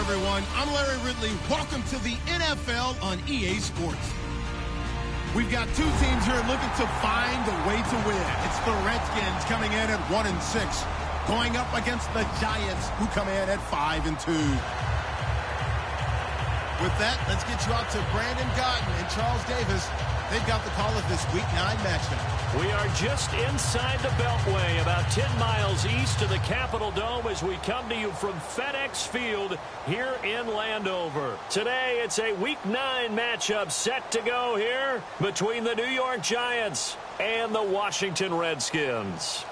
everyone. I'm Larry Ridley. Welcome to the NFL on EA Sports. We've got two teams here looking to find a way to win. It's the Redskins coming in at 1-6, going up against the Giants, who come in at 5-2. With that, let's get you out to Brandon Gotton and Charles Davis. They've got the call of this Week 9 matchup. We are just inside the Beltway, about 10 miles east of the Capitol Dome as we come to you from FedEx Field here in Landover. Today, it's a Week 9 matchup set to go here between the New York Giants and the Washington Redskins.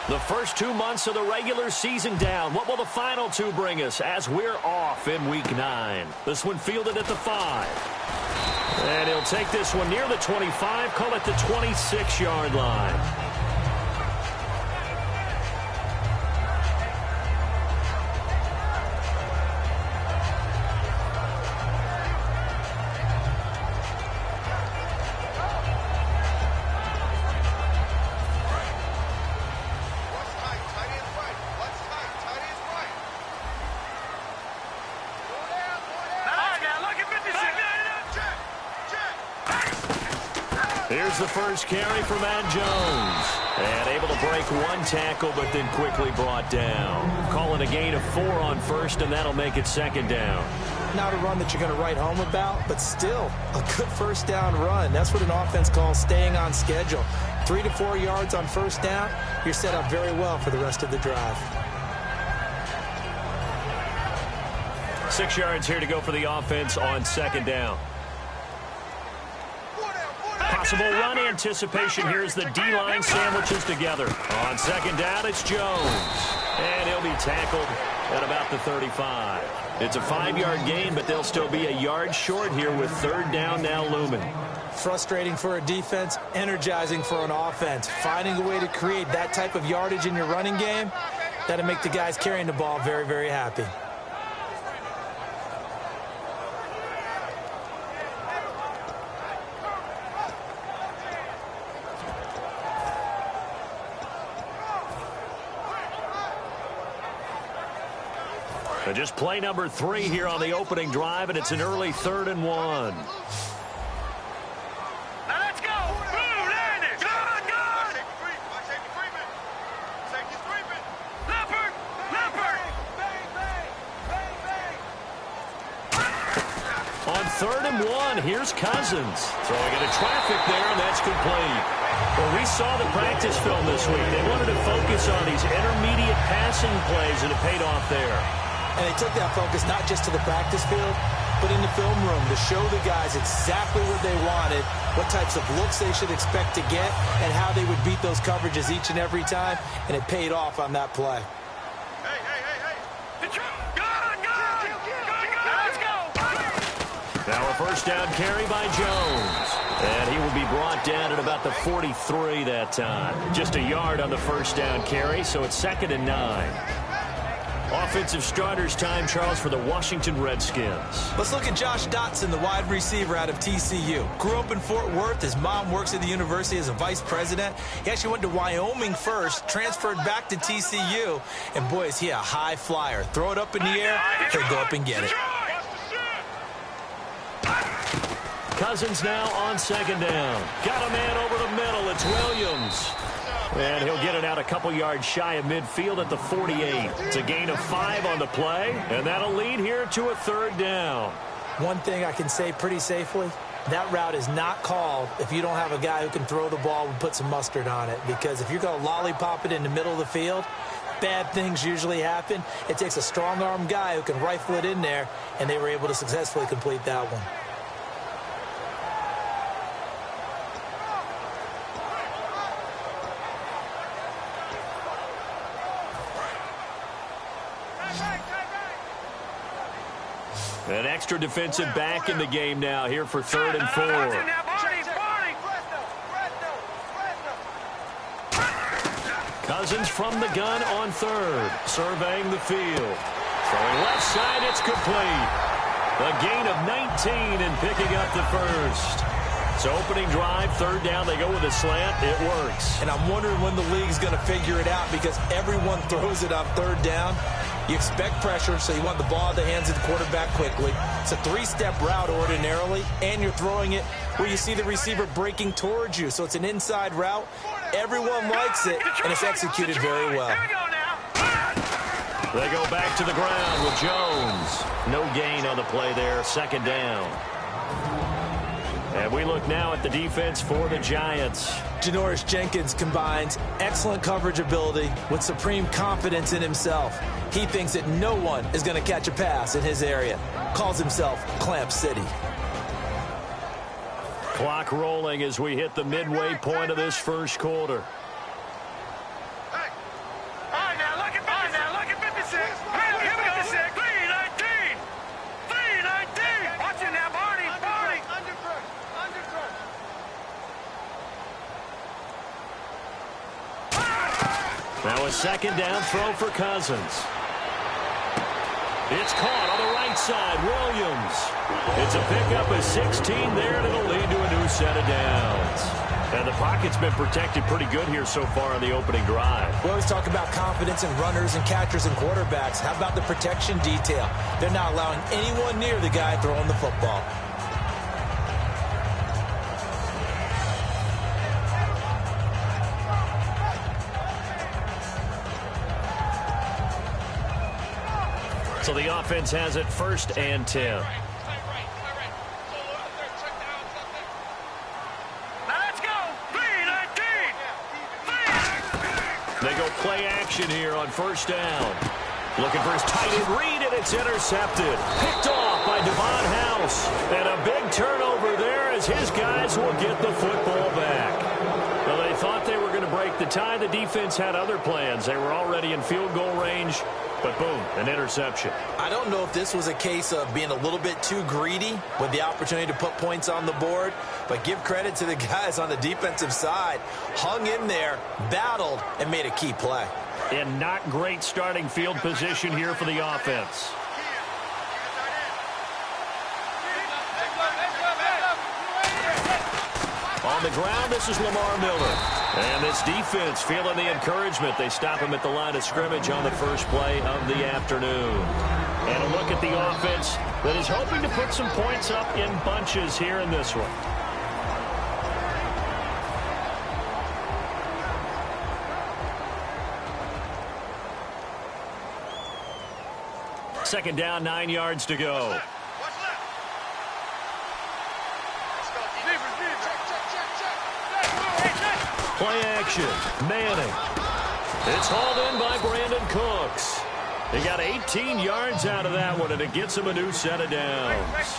The first 2 months of the regular season down. What will the final two bring us as we're off in Week 9? This one fielded at the 5. And he'll take this one near the 25, call it the 26-yard line. Here's the first carry for Matt Jones. And able to break one tackle, but then quickly brought down. Calling a gain of 4 on first, and that'll make it second down. Not a run that you're going to write home about, but still a good first down run. That's what an offense calls staying on schedule. 3 to 4 yards on first down, you're set up very well for the rest of the drive. 6 yards here to go for the offense on second down. Possible run anticipation here as the D-line sandwiches together. On second down, it's Jones. And he'll be tackled at about the 35. It's a 5-yard gain, but they'll still be a yard short here with third down now looming. Frustrating for a defense, energizing for an offense. Finding a way to create that type of yardage in your running game, that'll make the guys carrying the ball very, very happy. Just play number 3 here on the opening drive, and it's an early 3rd and 1. Now let's go! Move, Landis! Good, good! Safety creeping! Safety's creeping! Leopard! Leopard! Bang, bang! Bang, bang! On 3rd and 1, here's Cousins. Throwing into traffic there, and that's complete. Well, we saw the practice film this week. They wanted to focus on these intermediate passing plays, and it paid off there. And they took that focus not just to the practice field, but in the film room to show the guys exactly what they wanted, what types of looks they should expect to get, and how they would beat those coverages each and every time, and it paid off on that play. Hey, hey, hey, hey! Good, good! Let's go! Now a first down carry by Jones. And he will be brought down at about the 43 that time. Just a yard on the first down carry, so it's 2nd and 9. Offensive starters time, Charles, for the Washington Redskins. Let's look at Josh Dotson, the wide receiver out of TCU. Grew up in Fort Worth. His mom works at the university as a vice president. He actually went to Wyoming first, transferred back to TCU, and boy, is he a high flyer. Throw it up in the air, he'll go up and get it. Cousins now on second down. Got a man over the middle. It's Williams. And he'll get it out a couple yards shy of midfield at the 48. It's a gain of 5 on the play, and that'll lead here to a 3rd down. One thing I can say pretty safely, that route is not called if you don't have a guy who can throw the ball and put some mustard on it. Because if you're going to lollipop it in the middle of the field, bad things usually happen. It takes a strong-arm guy who can rifle it in there, and they were able to successfully complete that one. An extra defensive back in the game now here for 3rd and 4. Cousins from the gun on third, surveying the field. Throwing left side, it's complete. A gain of 19 and picking up the first. So opening drive, third down, they go with a slant. It works. And I'm wondering when the league's going to figure it out because everyone throws it on third down. You expect pressure, so you want the ball at the hands of the quarterback quickly. It's a three-step route ordinarily, and you're throwing it where you see the receiver breaking towards you. So it's an inside route. Everyone likes it, and it's executed very well. They go back to the ground with Jones. No gain on the play there, second down. And we look now at the defense for the Giants. Janoris Jenkins combines excellent coverage ability with supreme confidence in himself. He thinks that no one is going to catch a pass in his area. Calls himself Clamp City. Clock rolling as we hit the midway point of this first quarter. Now a second down throw for Cousins. It's caught on the right side. Williams. It's a pickup of 16 there, and it'll lead to a new set of downs. And the pocket's been protected pretty good here so far on the opening drive. We always talk about confidence in runners and catchers and quarterbacks. How about the protection detail? They're not allowing anyone near the guy throwing the football. So the offense has it first and 10. Now let's go. 3-19. They go play action here on first down. Looking for his tight end read, and it's intercepted. Picked off by Devon House. And a big turnover there as his guys will get the football back. Well, they thought they were going to break the tie. The defense had other plans. They were already in field goal range. But boom, an interception. I don't know if this was a case of being a little bit too greedy with the opportunity to put points on the board, but give credit to the guys on the defensive side. Hung in there, battled, and made a key play. And not great starting field position here for the offense. On the ground, this is Lamar Miller. And this defense feeling the encouragement. They stop him at the line of scrimmage on the first play of the afternoon. And a look at the offense that is hoping to put some points up in bunches here in this one. Second down, 9 yards to go. Play action. Manning. It's hauled in by Brandon Cooks. He got 18 yards out of that one, and it gets him a new set of downs.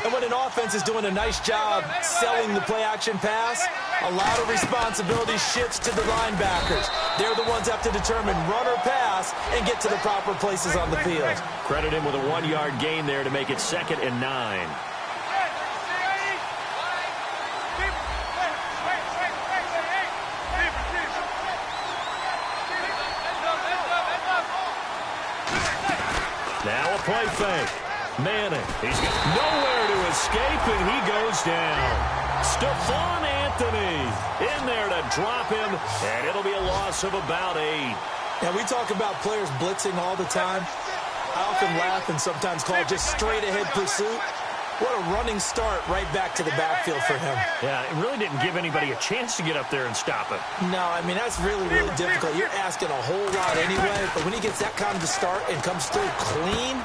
And when an offense is doing a nice job selling the play-action pass, a lot of responsibility shifts to the linebackers. They're the ones that have to determine run or pass and get to the proper places on the field. Credit him with a 1-yard gain there to make it 2nd and 9. Now a play fake. Manning. He's got nowhere to escape, and he goes down. Stephon Anthony in there to drop him, and it'll be a loss of about 8. Now, we talk about players blitzing all the time. I often laugh and sometimes call it just straight-ahead pursuit. What a running start right back to the backfield for him. Yeah, it really didn't give anybody a chance to get up there and stop him. No, I mean, that's really, really difficult. You're asking a whole lot anyway, but when he gets that kind of start and comes through clean,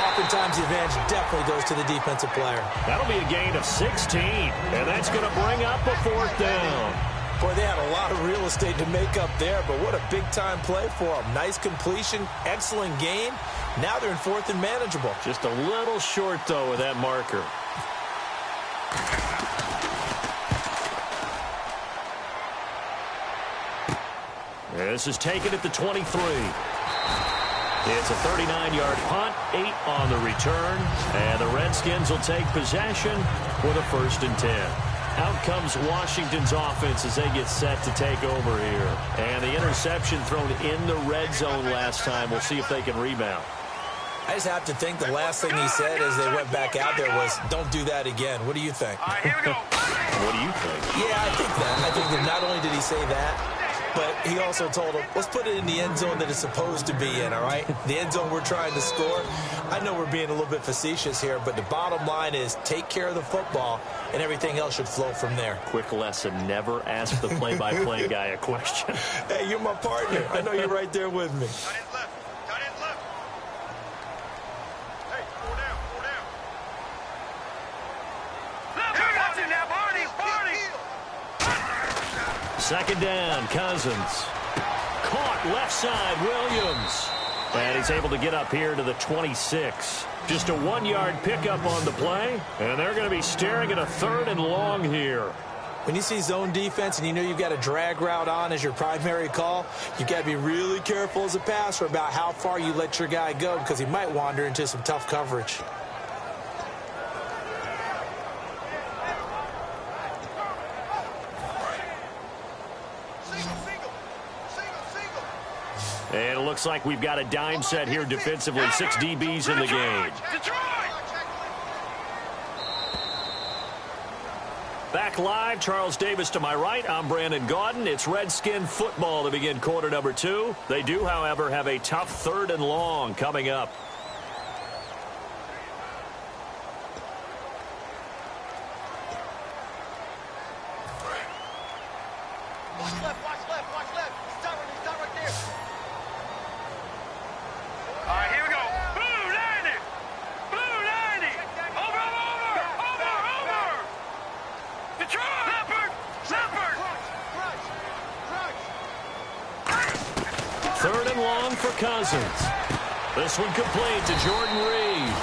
oftentimes the advantage definitely goes to the defensive player. That'll be a gain of 16, and that's going to bring up a 4th down. Boy, they had a lot of real estate to make up there, but what a big-time play for them. Nice completion, excellent gain. Now they're in 4th and manageable. Just a little short, though, with that marker. This is taken at the 23. It's a 39-yard punt, 8 on the return, and the Redskins will take possession with a 1st and 10. Out comes Washington's offense as they get set to take over here. And the interception thrown in the red zone last time. We'll see if they can rebound. I just have to think the last thing he said as they went back out there was, don't do that again. What do you think? All right, here we go. What do you think? Yeah, I think that. I think that not only did he say that, but he also told him, let's put it in the end zone that it's supposed to be in, all right? The end zone we're trying to score. I know we're being a little bit facetious here, but the bottom line is take care of the football, and everything else should flow from there. Quick lesson, never ask the play-by-play guy a question. Hey, you're my partner. I know you're right there with me. Tight end left. Tight end left. Hey, 4 down. 4 down. Left, watch it now, Barney. Barney. Second down, Cousins. Caught left side, Williams. And he's able to get up here to the 26. Just a 1-yard pickup on the play. And they're going to be staring at a 3rd and long here. When you see zone defense and you know you've got a drag route on as your primary call, you've got to be really careful as a passer about how far you let your guy go because he might wander into some tough coverage. And it looks like we've got a dime set here defensively. 6 DBs in the game. Back live, Charles Davis to my right. I'm Brandon Gaudin. It's Redskin football to begin quarter number 2. They do, however, have a tough 3rd and long coming up. Watch left. He's done right there. All right, here we go. Blue 90. Blue 90. Over. Detroit. Leopard. 3rd and long for Cousins. This one complete to Jordan Reed.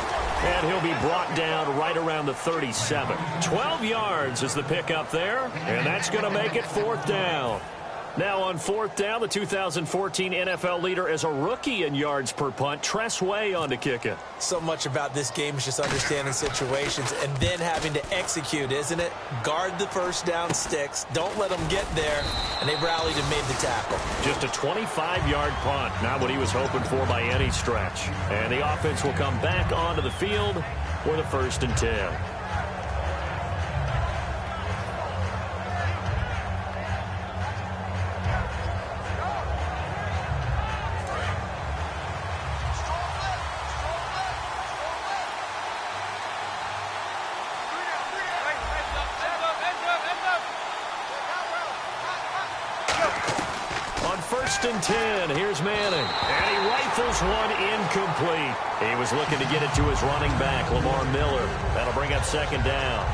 And he'll be brought down right around the 37. 12 yards is the pickup there. And that's going to make it 4th down. Now on 4th down, the 2014 NFL leader as a rookie in yards per punt, Tress Way on to kick it. So much about this game is just understanding situations and then having to execute, isn't it? Guard the first down sticks. Don't let them get there. And they rallied and made the tackle. Just a 25-yard punt. Not what he was hoping for by any stretch. And the offense will come back onto the field for the 1st and 10. On 1st and 10, here's Manning. And he rifles one incomplete. He was looking to get it to his running back, Lamar Miller. That'll bring up 2nd down.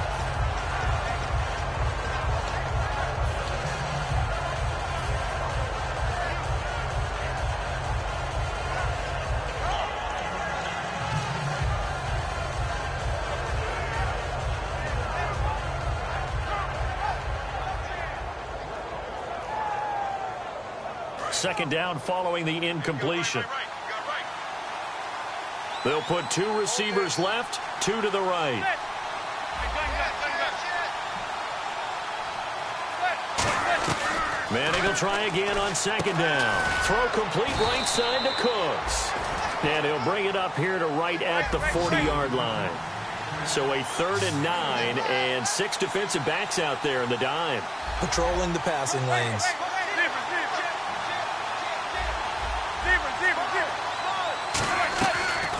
Second down following the incompletion. They'll put 2 receivers left, 2 to the right. Manning will try again on 2nd down. Throw complete right side to Cooks. And he'll bring it up here to right at the 40-yard line. So a 3rd and 9 and 6 defensive backs out there in the dime. Patrolling the passing lanes.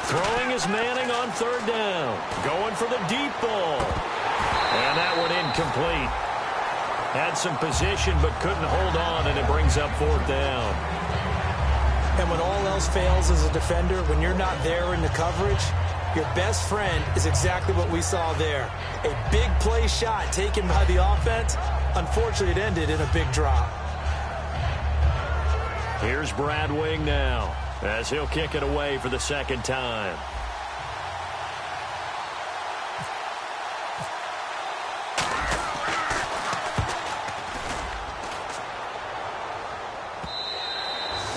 Throwing is Manning on 3rd down. Going for the deep ball. And that one incomplete. Had some position but couldn't hold on, and it brings up 4th down. And when all else fails as a defender, when you're not there in the coverage, your best friend is exactly what we saw there. A big play shot taken by the offense. Unfortunately, it ended in a big drop. Here's Brad Wing now, as he'll kick it away for the 2nd time.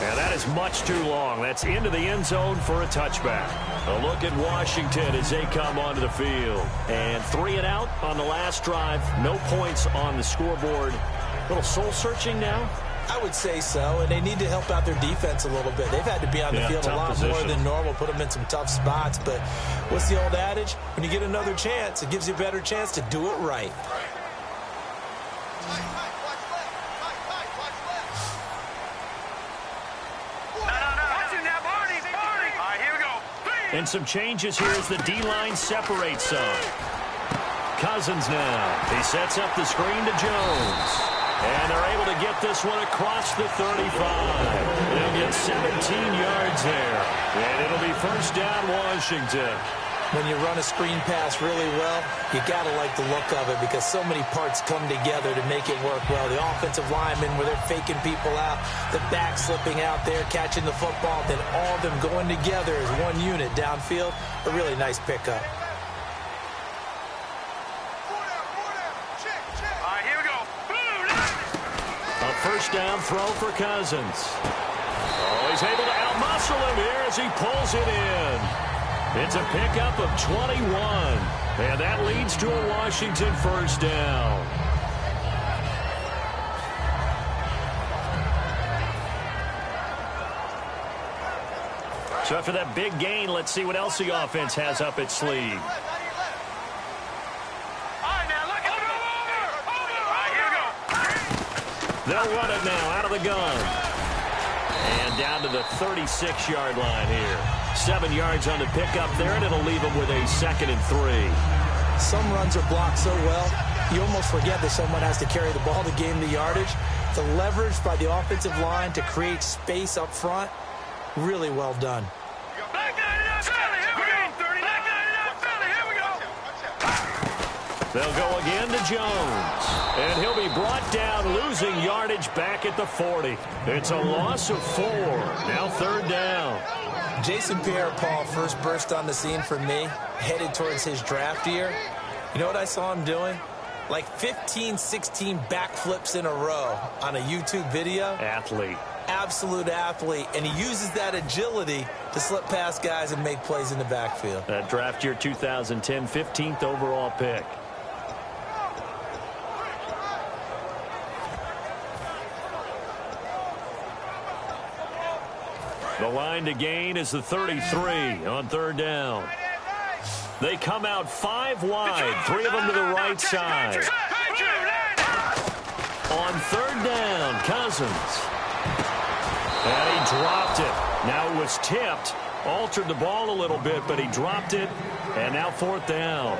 And that is much too long. That's into the end zone for a touchback. A look at Washington as they come onto the field. And 3 and out on the last drive. No points on the scoreboard. A little soul-searching now? I would say so, and they need to help out their defense a little bit. They've had to be on the field a lot more than normal, put them in some tough spots. But what's the old adage? When you get another chance, it gives you a better chance to do it right. And some changes here as the D-line separates some. Cousins now. He sets up the screen to Jones. And they're able to get this one across the 35. They'll get 17 yards there. And it'll be first down, Washington. When you run a screen pass really well, you got to like the look of it because so many parts come together to make it work well. The offensive linemen, where they're faking people out, the back slipping out there, catching the football, then all of them going together as one unit downfield. A really nice pickup. A first down throw for Cousins. Oh, he's able to outmuscle him here as he pulls it in. It's a pickup of 21, and that leads to a Washington first down. So after that big gain, let's see what else the offense has up its sleeve. They'll run it now out of the gun. And down to the 36-yard line here. 7 yards on the pickup there, and it'll leave them with a 2nd and 3. Some runs are blocked so well, you almost forget that someone has to carry the ball to gain the yardage. The leverage by the offensive line to create space up front, really well done. They'll go again to Jones. And he'll be brought down, losing yardage back at the 40. It's a loss of 4. Now 3rd down. Jason Pierre-Paul first burst on the scene for me, headed towards his draft year. You know what I saw him doing? Like 15, 16 backflips in a row on a YouTube video. Athlete. Absolute athlete. And he uses that agility to slip past guys and make plays in the backfield. That draft year 2010, 15th overall pick. The line to gain is the 33 on 3rd down. They come out 5 wide, 3 of them to the right side. On 3rd down, Cousins. And he dropped it. Now it was tipped, altered the ball a little bit, but he dropped it, and now 4th down.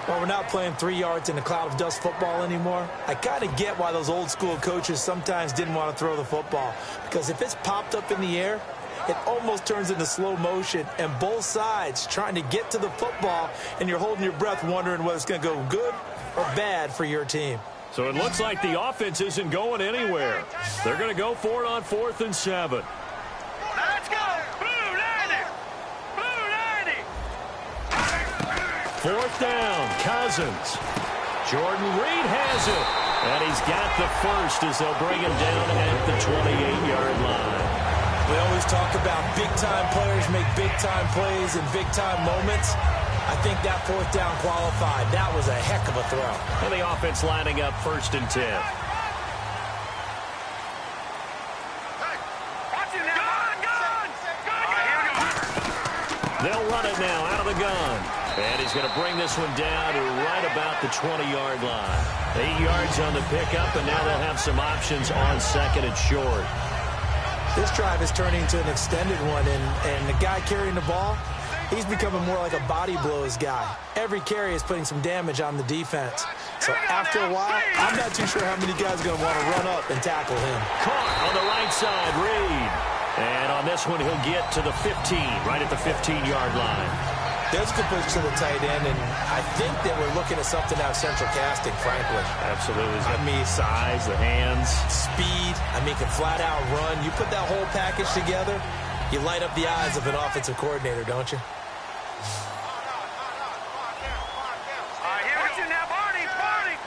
Well, we're not playing 3 yards in a cloud of dust football anymore. I kind of get why those old school coaches sometimes didn't want to throw the football. Because if it's popped up in the air, it almost turns into slow motion. And both sides trying to get to the football, and you're holding your breath wondering whether it's going to go good or bad for your team. So it looks like the offense isn't going anywhere. They're going to go for it on 4th and 7. Let's go! Blue 90! Blue 90! 4th down, Cousins. Jordan Reed has it. And he's got the first as they'll bring him down at the 28-yard line. We always talk about big-time players make big-time plays in big-time moments. I think that 4th down qualified. That was a heck of a throw. And the offense lining up 1st and 10. They'll run it now out of the gun. And he's going to bring this one down to right about the 20-yard line. 8 yards on the pickup, and now they'll have some options on 2nd and short. This drive is turning into an extended one, and the guy carrying the ball, he's becoming more like a body blows guy. Every carry is putting some damage on the defense. So after a while, I'm not too sure how many guys are going to want to run up and tackle him. Caught on the right side, Reed. And on this one, he'll get to the 15, right at the 15-yard line. There's a good push to the tight end, and I think that we're looking at something out of central casting, frankly. Absolutely. I mean, size, the hands. Speed. I mean, can flat out run. You put that whole package together, you light up the eyes of an offensive coordinator, don't you? Watching that Barney, Barney!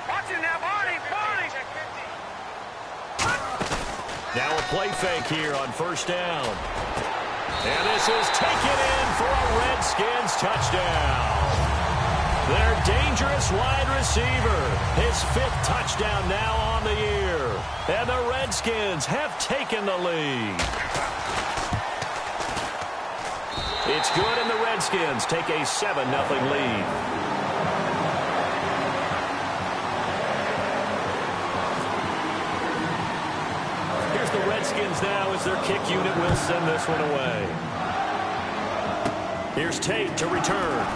Watching that Barney, Barney! Now a play fake here on first down. And this is taken in for a Redskins touchdown. Their dangerous wide receiver, his 5th touchdown now on the year. And the Redskins have taken the lead. It's good, and the Redskins take a 7-0 lead. Here's the Redskins now as their kick unit will send this one away. Here's Tate to return.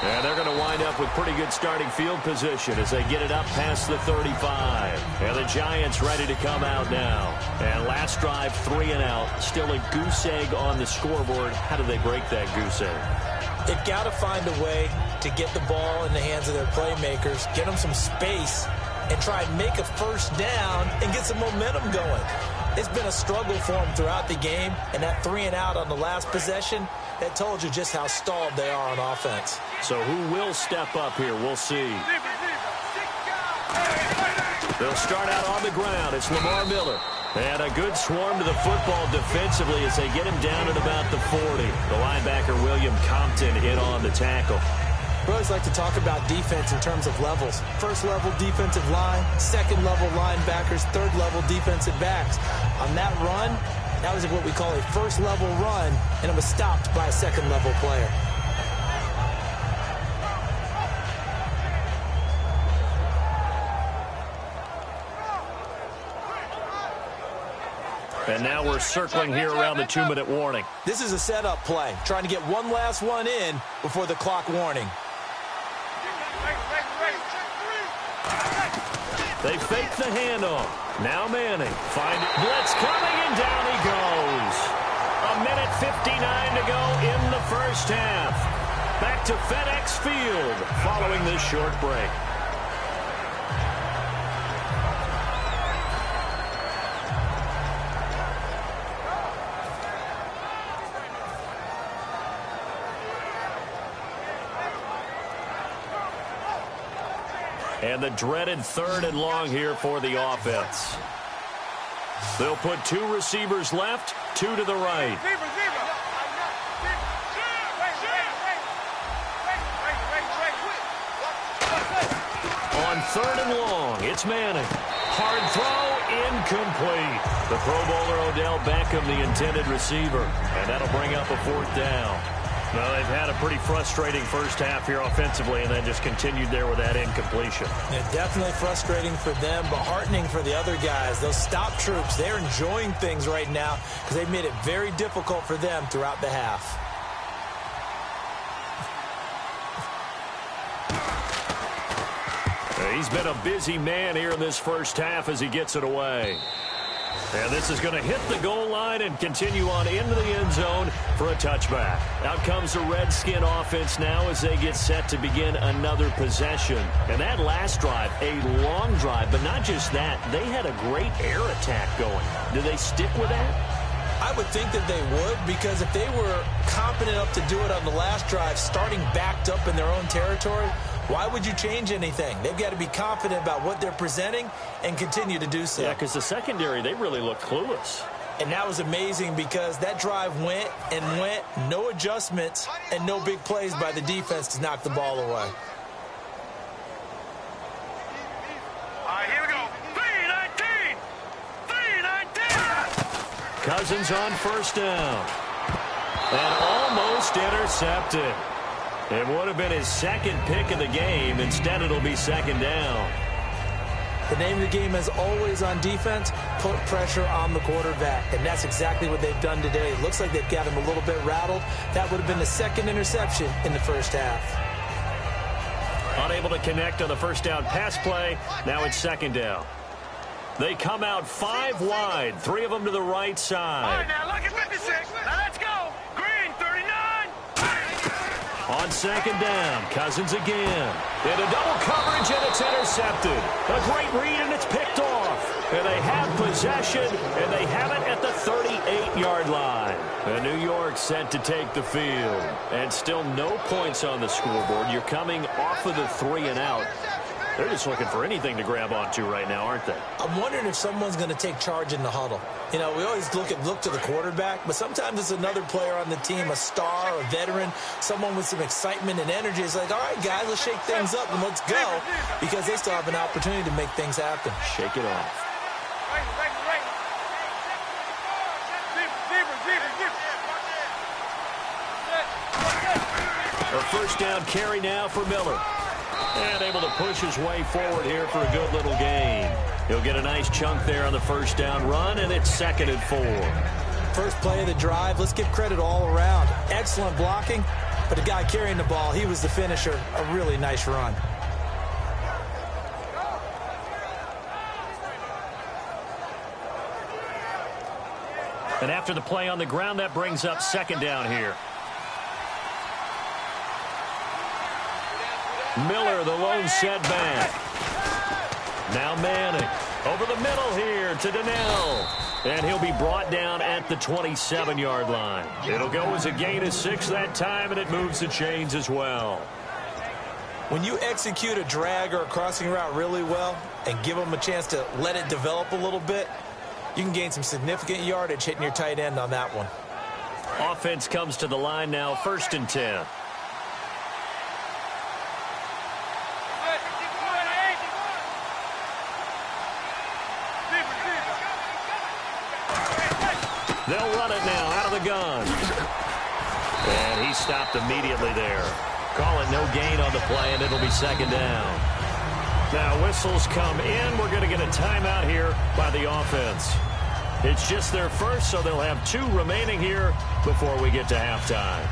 And they're going to wind up with pretty good starting field position as they get it up past the 35. And the Giants ready to come out now. And last drive, 3 and out. Still a goose egg on the scoreboard. How do they break that goose egg? They've got to find a way to get the ball in the hands of their playmakers, get them some space, and try and make a first down and get some momentum going. It's been a struggle for them throughout the game, and that 3 and out on the last possession, that told you just how stalled they are on offense. So who will step up here? We'll see. They'll start out on the ground. It's Lamar Miller. And a good swarm to the football defensively as they get him down at about the 40. The linebacker, William Compton, in on the tackle. We always like to talk about defense in terms of levels. First-level defensive line, second-level linebackers, third-level defensive backs. On that run, that was what we call a first-level run, and it was stopped by a second-level player. And now we're circling here around the 2-minute warning. This is a setup play, trying to get one last one in before the clock warning. They fake the handoff. Now Manning. Find it. Blitz coming, and down he goes. 1:59 to go in the first half. Back to FedEx Field following this short break. And the dreaded 3rd and long here for the offense. They'll put 2 receivers left, 2 to the right. On 3rd and long, it's Manning. Hard throw, incomplete. The Pro Bowler Odell Beckham, the intended receiver. And that'll bring up a 4th down. Well, they've had a pretty frustrating first half here offensively and then just continued there with that incompletion. Yeah, definitely frustrating for them, but heartening for the other guys. Those stop troops, they're enjoying things right now because they've made it very difficult for them throughout the half. He's been a busy man here in this first half as he gets it away. And this is going to hit the goal line and continue on into the end zone for a touchback. Out comes the Redskin offense now as they get set to begin another possession. And that last drive, a long drive, but not just that. They had a great air attack going. Do they stick with that? I would think that they would, because if they were confident enough to do it on the last drive, starting backed up in their own territory, why would you change anything? They've got to be confident about what they're presenting and continue to do so. Yeah, because the secondary, they really look clueless. And that was amazing because that drive went and went, no adjustments and no big plays by the defense to knock the ball away. All right, here we go. 3-19! 3-19! Cousins on first down. And almost intercepted. It would have been his 2nd pick of the game. Instead, it'll be 2nd down. The name of the game is always on defense, put pressure on the quarterback. And that's exactly what they've done today. It looks like they've got him a little bit rattled. That would have been the 2nd interception in the first half. Unable to connect on the first down pass play. Now it's 2nd down. They come out 5 wide, 3 of them to the right side. All right, now look at 56. Now let's go. Green, 39. On 2nd down, Cousins again. And a double coverage, and it's intercepted. A great read, and it's picked off. And they have possession, and they have it at the 38-yard line. And New York set to take the field. And still no points on the scoreboard. You're coming off of the 3 and out. They're just looking for anything to grab onto right now, aren't they? I'm wondering if someone's going to take charge in the huddle. You know, we always look to the quarterback, but sometimes it's another player on the team, a star, a veteran, someone with some excitement and energy. It's like, all right, guys, let's shake things up and let's go, because they still have an opportunity to make things happen. Shake it off. A first down carry now for Miller. And able to push his way forward here for a good little gain. He'll get a nice chunk there on the first down run, and it's 2nd and 4. First play of the drive, let's give credit all around. Excellent blocking, but the guy carrying the ball, he was the finisher. A really nice run. And after the play on the ground, that brings up 2nd down here. Miller, the lone setback. Now Manning. Over the middle here to Donnell. And he'll be brought down at the 27-yard line. It'll go as a gain of 6 that time, and it moves the chains as well. When you execute a drag or a crossing route really well and give them a chance to let it develop a little bit, you can gain some significant yardage hitting your tight end on that one. Offense comes to the line now, 1st and 10. They'll run it now out of the gun. And he stopped immediately there. Call it no gain on the play, and it'll be 2nd down. Now whistles come in. We're going to get a timeout here by the offense. It's just their first, so they'll have 2 remaining here before we get to halftime.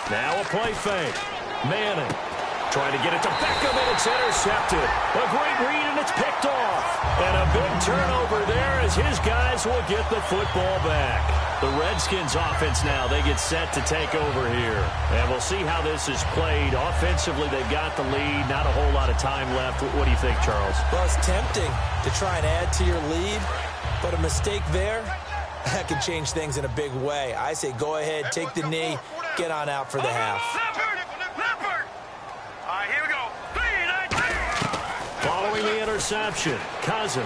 Now a play fake. Manning trying to get it to Beckham, and it's intercepted. A great read, and it's picked off. And a big turnover there as his guys will get the football back. The Redskins offense now, they get set to take over here. And we'll see how this is played. Offensively, they've got the lead. Not a whole lot of time left. What do you think, Charles? Well, it's tempting to try and add to your lead, but a mistake there, that can change things in a big way. I say go ahead, take the knee, get on out for the half. All right, here we go. Following the interception, Cousins.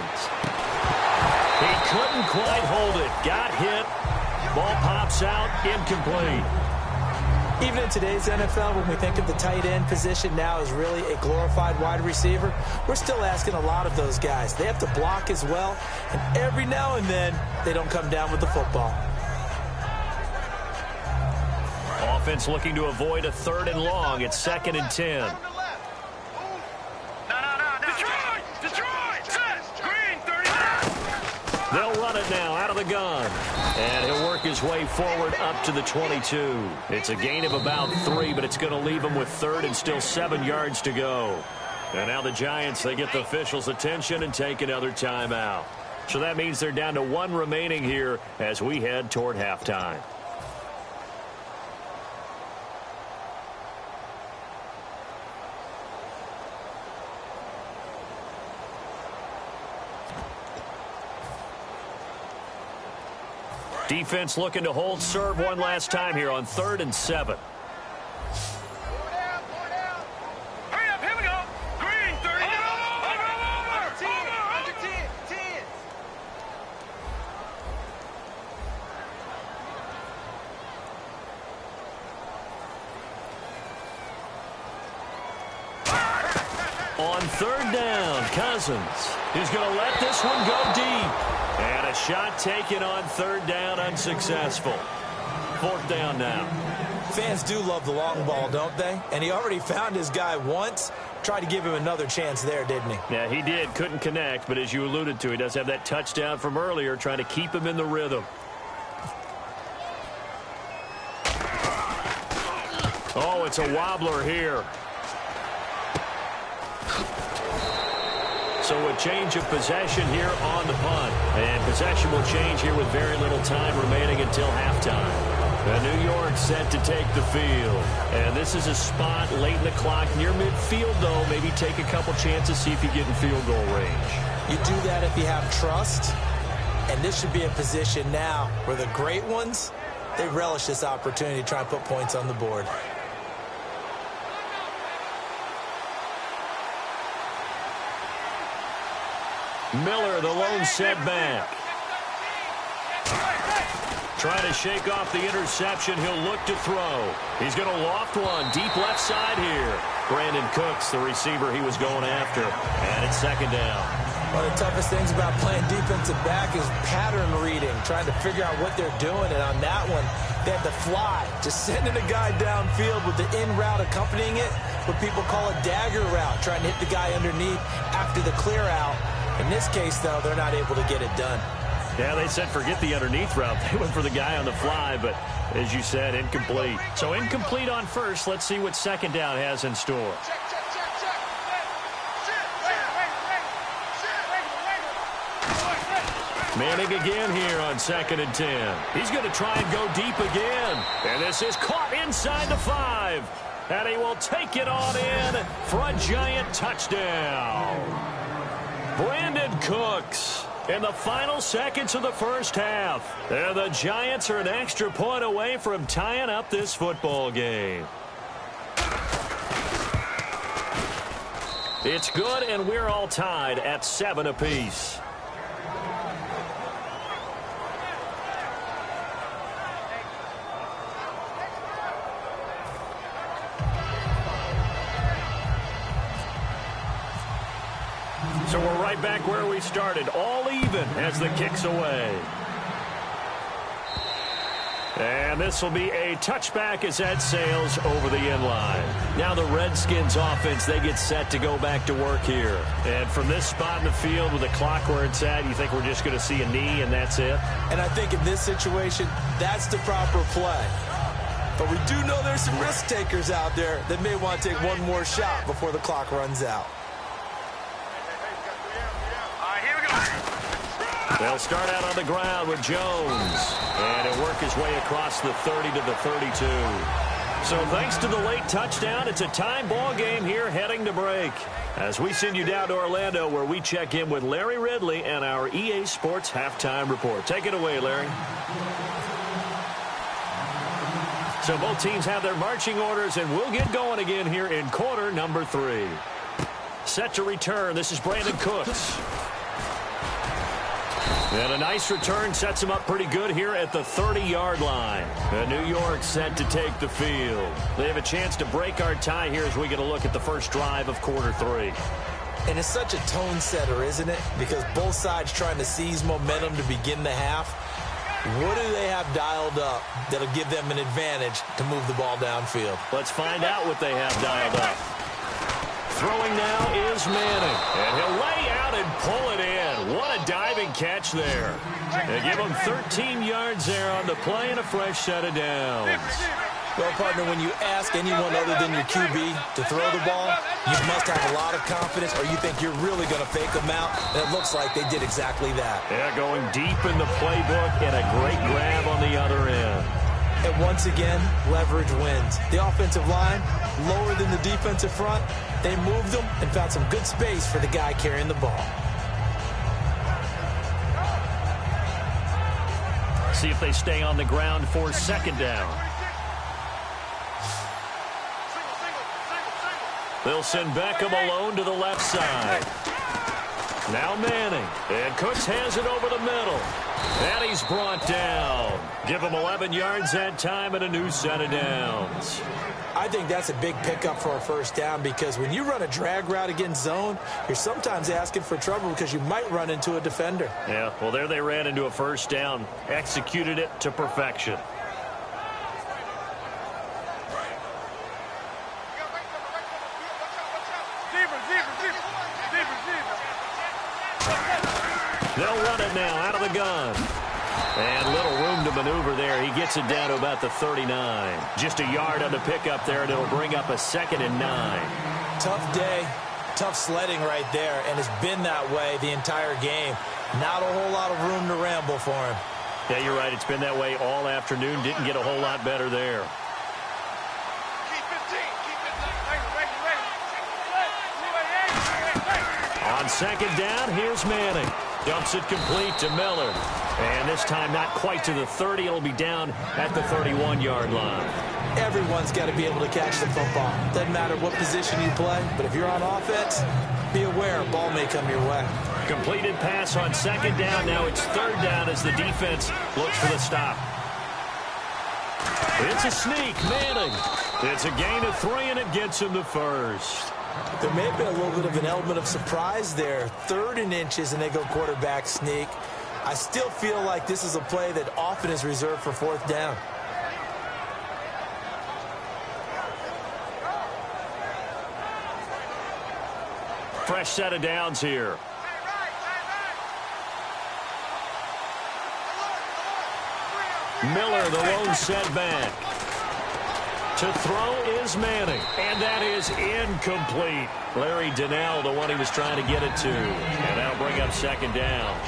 He couldn't quite hold it. Got hit. Ball pops out, incomplete. Even in today's NFL, when we think of the tight end position now as really a glorified wide receiver, we're still asking a lot of those guys. They have to block as well, and every now and then, they don't come down with the football. Offense looking to avoid a 3rd and long. It's 2nd and 10. They'll run it now out of the gun. And he'll work his way forward up to the 22. It's a gain of about 3, but it's going to leave him with 3rd and still 7 yards to go. And now the Giants, they get the officials' attention and take another timeout. So that means they're down to 1 remaining here as we head toward halftime. Defense looking to hold serve one last time here on 3rd and 7. Hurry up, here we go. Green, 30. Over. 10. On 3rd down, Cousins is going to let this one go deep. And a shot taken on 3rd down, unsuccessful. 4th down now. Fans do love the long ball, don't they? And he already found his guy once. Tried to give him another chance there, didn't he? Yeah, he did. Couldn't connect, but as you alluded to, he does have that touchdown from earlier, trying to keep him in the rhythm. Oh, it's a wobbler here. So a change of possession here on the punt. And possession will change here with very little time remaining until halftime. New York set to take the field. And this is a spot late in the clock near midfield, though. Maybe take a couple chances, see if you get in field goal range. You do that if you have trust. And this should be a position now where the great ones, they relish this opportunity to try and put points on the board. Miller, the lone setback. Trying to shake off the interception. He'll look to throw. He's going to loft one deep left side here. Brandon Cooks, the receiver he was going after. And it's second down. One of the toughest things about playing defensive back is pattern reading, trying to figure out what they're doing. And on that one, they had to fly, just sending a guy downfield with the in route accompanying it, what people call a dagger route, trying to hit the guy underneath after the clear out. In this case, though, they're not able to get it done. Yeah, they said forget the underneath route. They went for the guy on the fly, but as you said, incomplete. So incomplete on first. Let's see what second down has in store. Manning again here on 2nd and 10. He's going to try and go deep again. And this is caught inside the 5. And he will take it on in for a giant touchdown. Brandon Cooks in the final seconds of the first half. And the Giants are an extra point away from tying up this football game. It's good, and we're all tied at 7 apiece. So we're right back where we started, all even as the kick's away. And this will be a touchback as that sails over the end line. Now the Redskins offense, they get set to go back to work here. And from this spot in the field with the clock where it's at, you think we're just going to see a knee and that's it? And I think in this situation, that's the proper play. But we do know there's some risk takers out there that may want to take one more shot before the clock runs out. They'll start out on the ground with Jones. And he'll work his way across the 30 to the 32. So thanks to the late touchdown, it's a time ball game here heading to break. As we send you down to Orlando where we check in with Larry Ridley and our EA Sports Halftime Report. Take it away, Larry. So both teams have their marching orders, and we'll get going again here in quarter number 3. Set to return. This is Brandon Cooks. And a nice return sets him up pretty good here at the 30-yard line. And New York set to take the field. They have a chance to break our tie here as we get a look at the first drive of quarter 3. And it's such a tone setter, isn't it? Because both sides trying to seize momentum to begin the half. What do they have dialed up that'll give them an advantage to move the ball downfield? Let's find out what they have dialed up. Throwing now is Manning. And he'll lay out and pull it in. What a diving catch there. They give him 13 yards there on the play and a fresh set of downs. Well, partner, when you ask anyone other than your QB to throw the ball, you must have a lot of confidence or you think you're really going to fake them out. And it looks like they did exactly that. Yeah, going deep in the playbook and a great grab on the other end. And once again, leverage wins. The offensive line, lower than the defensive front, they moved them and found some good space for the guy carrying the ball. See if they stay on the ground for second down. They'll send Beckham alone to the left side. Now Manning. And Cooks has it over the middle. And he's brought down. Give him 11 yards that time and a new set of downs. I think that's a big pickup for a first down because when you run a drag route against zone, you're sometimes asking for trouble because you might run into a defender. Yeah, well, there they ran into a first down. Executed it to perfection. They'll run it now out of the gun. And little room to maneuver there. He gets it down to about the 39. Just a yard on the pickup there, and it'll bring up a 2nd and 9. Tough day. tough sledding right there, and it's been that way the entire game. Not a whole lot of room to ramble for him. Yeah, you're right. It's been that way all afternoon. Didn't get a whole lot better there. On second down, here's Manning. Dumps it complete to Miller. And this time not quite to the 30. It'll be down at the 31-yard line. Everyone's got to be able to catch the football. Doesn't matter what position you play, but if you're on offense, be aware a ball may come your way. Completed pass on second down. Now it's third down as the defense looks for the stop. It's a sneak, Manning. It's a gain of 3, and it gets him the first. There may have been a little bit of an element of surprise there. 3rd and inches, and they go quarterback sneak. I still feel like this is a play that often is reserved for 4th down. Fresh set of downs here. Miller, the lone setback. To throw is Manning, and that is incomplete. Larry Donnell, the one he was trying to get it to. And that'll bring up second down.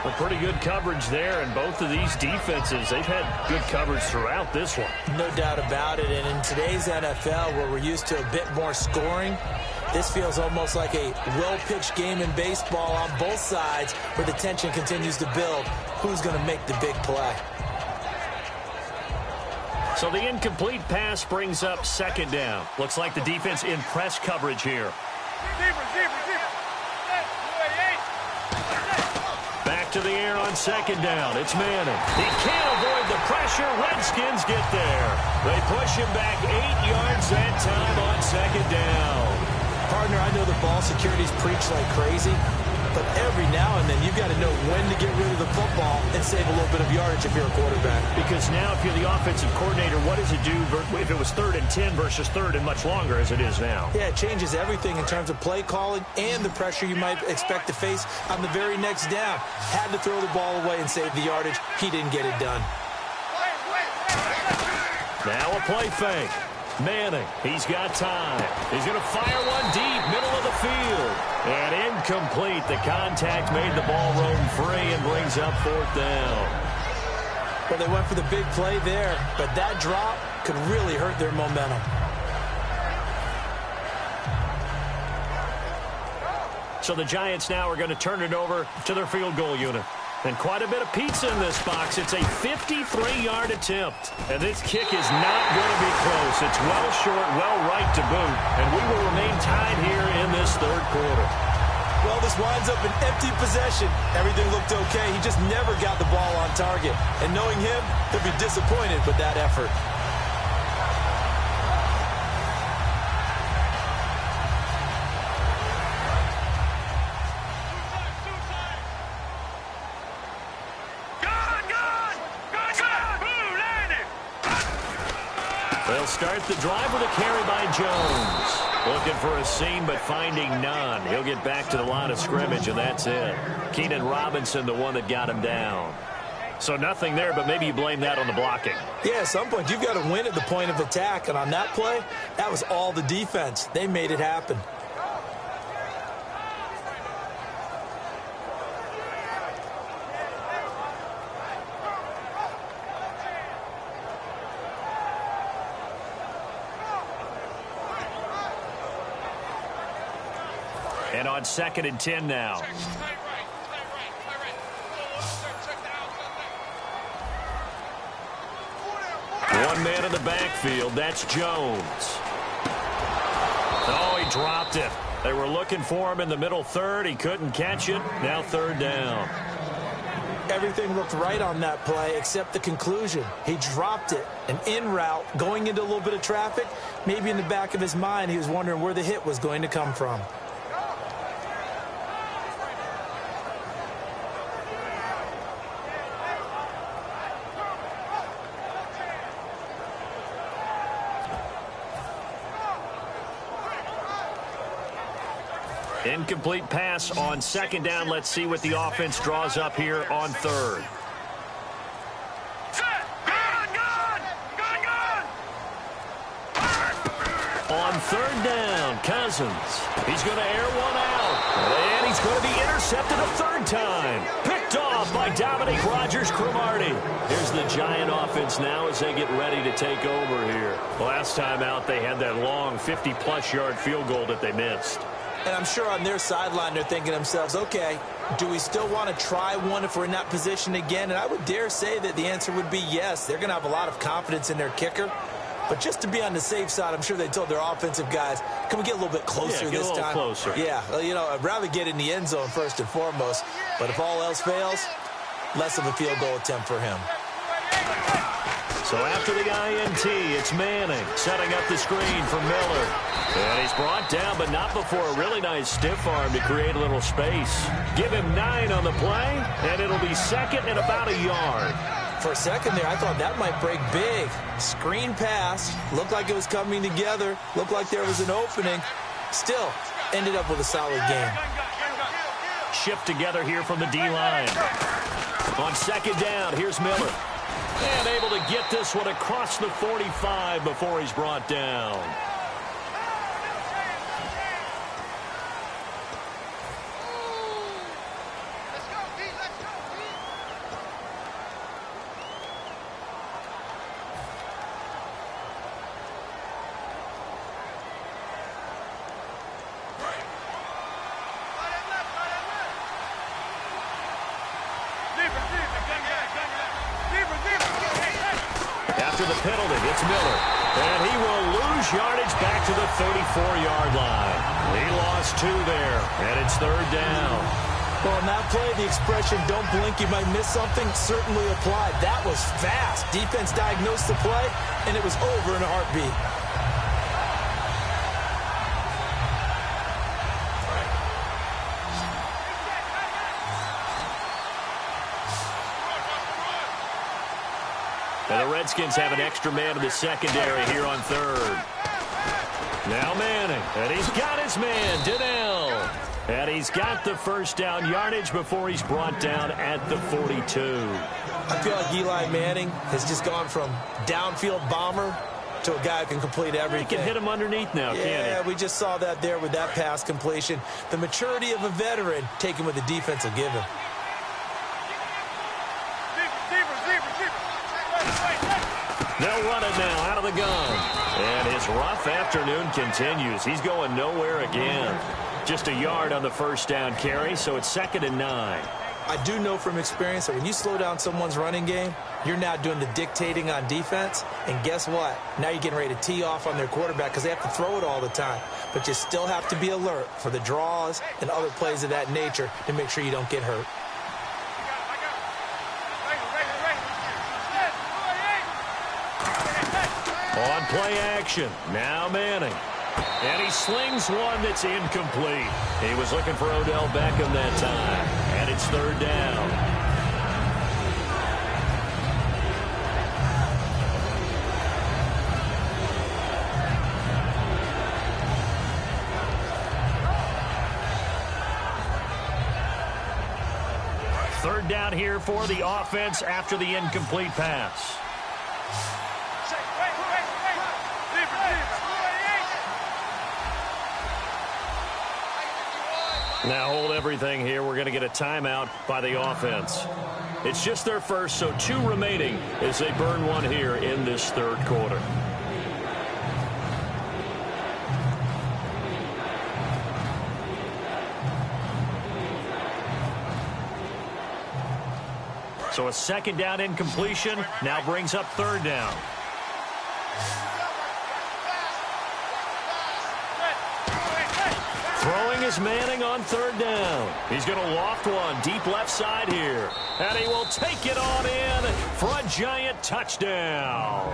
Well, pretty good coverage there, and both of these defenses, they've had good coverage throughout this one. No doubt about it, and in today's NFL, where we're used to a bit more scoring, this feels almost like a well-pitched game in baseball on both sides, where the tension continues to build. Who's going to make the big play? So the incomplete pass brings up second down. Looks like the defense in press coverage here. Back to the air on second down. It's Manning. He can't avoid the pressure. Redskins get there. They push him back 8 yards that time on second down. Partner, I know the ball security's preached like crazy, but every now and then you've got to know when to get rid of the football and save a little bit of yardage if you're a quarterback. Because now if you're the offensive coordinator, what does it do if it was 3rd and 10 versus 3rd and much longer as it is now? Yeah, it changes everything in terms of play calling and the pressure you might expect to face on the very next down. Had to throw the ball away and save the yardage. He didn't get it done. Now a play fake. Manning, he's got time. He's going to fire one deep, middle of the field. And incomplete. The contact made the ball roam free and brings up 4th down. Well, they went for the big play there, but that drop could really hurt their momentum. So the Giants now are going to turn it over to their field goal unit. And quite a bit of pizza in this box. It's a 53-yard attempt. And this kick is not going to be close. It's well short, well right to boot. And we will remain tied here in this 3rd quarter. Well, this winds up an empty possession. Everything looked okay. He just never got the ball on target. And knowing him, he'll be disappointed with that effort. They'll start the drive with a carry by Jones. Looking for a seam, but finding none. He'll get back to the line of scrimmage, and that's it. Keenan Robinson, the one that got him down. So nothing there, but maybe you blame that on the blocking. Yeah, at some point, you've got to win at the point of attack. And on that play, that was all the defense. They made it happen. And on 2nd and 10 now. One man in the backfield. That's Jones. Oh, he dropped it. They were looking for him in the middle 3rd. He couldn't catch it. Now 3rd down. Everything looked right on that play except the conclusion. He dropped it. An in route, going into a little bit of traffic. Maybe in the back of his mind, he was wondering where the hit was going to come from. Incomplete pass on 2nd down. Let's see what the offense draws up here on 3rd. On third down, Cousins. He's going to air one out. And he's going to be intercepted a third time. Picked off by Dominique Rodgers-Cromartie. Here's the Giant offense now as they get ready to take over here. Last time out, they had that long 50-plus yard field goal that they missed. And I'm sure on their sideline they're thinking to themselves, okay, do we still want to try one if we're in that position again? And I would dare say that the answer would be yes. They're going to have a lot of confidence in their kicker. But just to be on the safe side, I'm sure they told their offensive guys, can we get a little bit closer this time? Closer. Yeah, well, you know, I'd rather get in the end zone first and foremost. But if all else fails, less of a field goal attempt for him. So after the INT, it's Manning setting up the screen for Miller. And he's brought down, but not before a really nice stiff arm to create a little space. Give him 9 on the play, and it'll be second and about a yard. For a second there, I thought that might break big. Screen pass. Looked like it was coming together. Looked like there was an opening. Still, ended up with a solid game. Shift together here from the D-line. On second down, here's Miller. And able to get this one across the 45 before he's brought down. After the penalty, it's Miller. And he will lose yardage back to the 34-yard line. He lost 2 there, and it's third down. Well, on that play, the expression, don't blink, you might miss something, certainly applied. That was fast. Defense diagnosed the play, and it was over in a heartbeat. And the Redskins have an extra man in the secondary here on third. Now Manning, and he's got his man, Donnell. And he's got the first down yardage before he's brought down at the 42. I feel like Eli Manning has just gone from downfield bomber to a guy who can complete everything. He can hit him underneath now, can't he? Yeah, we just saw that there with that pass completion. The maturity of a veteran taken with the defense will give him. They'll run it now out of the gun. And his rough afternoon continues. He's going nowhere again. Just a yard on the first down carry, so it's second and 9. I do know from experience that when you slow down someone's running game, you're now doing the dictating on defense. And guess what? Now you're getting ready to tee off on their quarterback because they have to throw it all the time. But you still have to be alert for the draws and other plays of that nature to make sure you don't get hurt. On play action, now Manning. And he slings one that's incomplete. He was looking for Odell Beckham that time. And it's third down. Third down here for the offense after the incomplete pass. Now hold everything here. We're going to get a timeout by the offense. It's just their first, so 2 remaining as they burn one here in this third quarter. So a second down incompletion now brings up third down. Throwing is Manning on third down. He's going to loft one deep left side here. And he will take it on in for a Giant touchdown.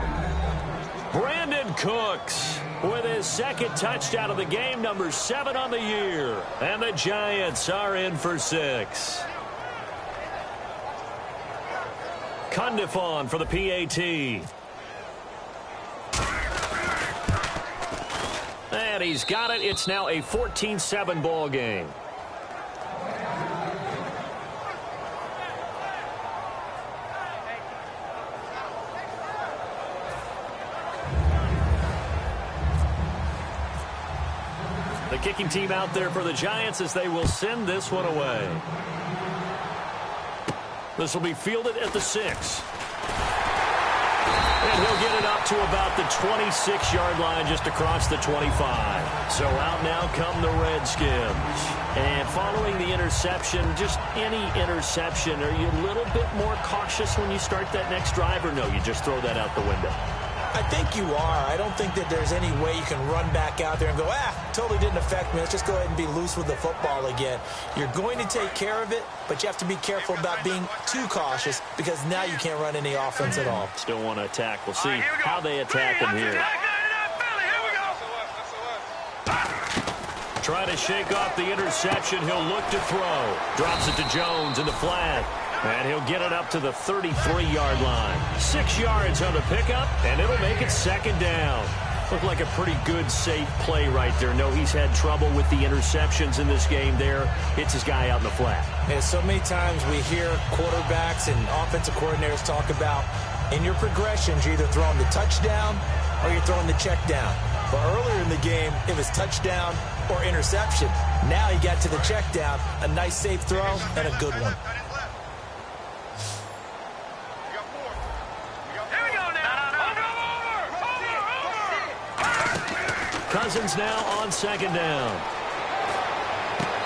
Brandon Cooks with his second touchdown of the game, number 7 on the year. And the Giants are in for 6. Condifon for the PAT. And he's got it. It's now a 14-7 ball game. kicking team out there for the Giants as they will send this one away. This will be fielded at the 6. And he'll get it up to about the 26-yard line just across the 25. So out now come the Redskins. And following the interception, just any interception, are you a little bit more cautious when you start that next drive, or no, you just throw that out the window? I think you are. I don't think that there's any way you can run back out there and go, totally didn't affect me. Let's just go ahead and be loose with the football again. You're going to take care of it, but you have to be careful about being too cautious because now you can't run any offense at all. Still want to attack. We'll see how they attack him here. Try to shake off the interception. He'll look to throw. Drops it to Jones in the flat. And he'll get it up to the 33-yard line. 6 yards on the pickup, and it'll make it second down. Looked like a pretty good, safe play right there. No, he's had trouble with the interceptions in this game there. Hits his guy out in the flat. And so many times we hear quarterbacks and offensive coordinators talk about in your progressions, you're either throwing the touchdown or you're throwing the check down. But earlier in the game, it was touchdown or interception. Now he got to the check down, a nice safe throw, and a good one. Cousins now on second down.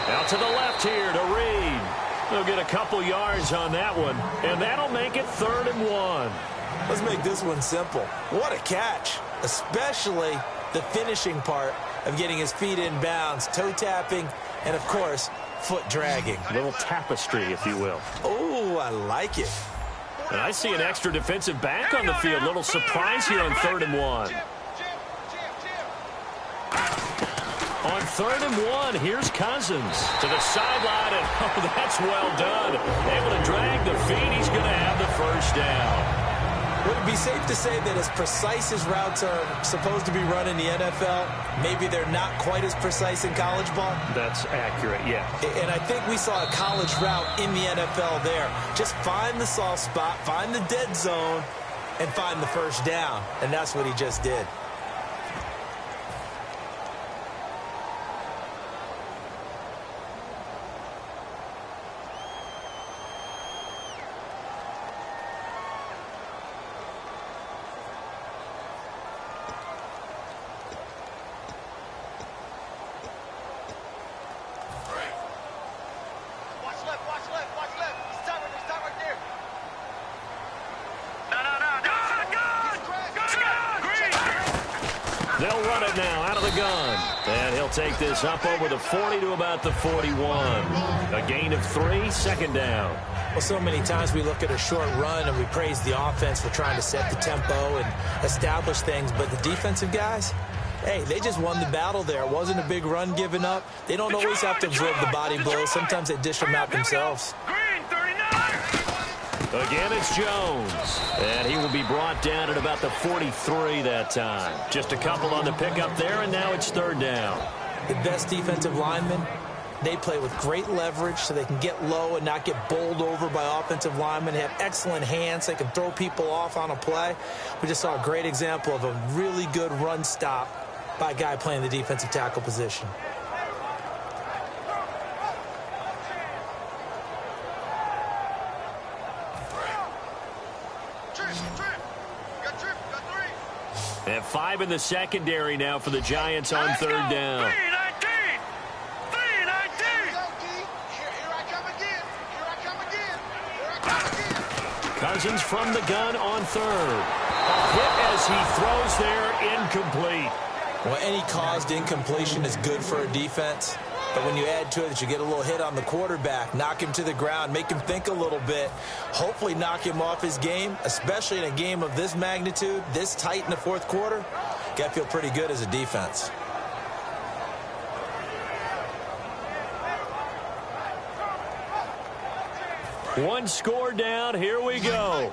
Out to the left here to Reed. They'll get a couple yards on that one, and that'll make it 3rd and 1. Let's make this one simple. What a catch, especially the finishing part of getting his feet in bounds, toe tapping, and, of course, foot dragging. A little tapestry, if you will. Oh, I like it. And I see an extra defensive back on the field. Little surprise here on 3rd and 1. On 3rd and 1, here's Cousins to the sideline, and oh, that's well done. Able to drag the feet. He's going to have the first down. Would it be safe to say that as precise as routes are supposed to be run in the NFL, maybe they're not quite as precise in college ball? That's accurate, yeah. And I think we saw a college route in the NFL there. Just find the soft spot, find the dead zone, and find the first down. And that's what he just did. They'll run it now out of the gun. And he'll take this up over the 40 to about the 41. A gain of 3, second down. Well, so many times we look at a short run and we praise the offense for trying to set the tempo and establish things. But the defensive guys, hey, they just won the battle there. It wasn't a big run given up. They don't always have to absorb the body blows. Sometimes they dish them out themselves. Again, it's Jones. And he will be brought down at about the 43 that time. Just a couple on the pickup there, and now it's 3rd down. The best defensive linemen, they play with great leverage so they can get low and not get bowled over by offensive linemen. They have excellent hands. They can throw people off on a play. We just saw a great example of a really good run stop by a guy playing the defensive tackle position. They have 5 in the secondary now for the Giants on 3rd down. Cousins from the gun on 3rd. A hit as he throws there, incomplete. Well, any caused incompletion is good for a defense. But when you add to it that you get a little hit on the quarterback, knock him to the ground, make him think a little bit, hopefully knock him off his game, especially in a game of this magnitude, this tight in the 4th quarter, got to feel pretty good as a defense. One score down. Here we go.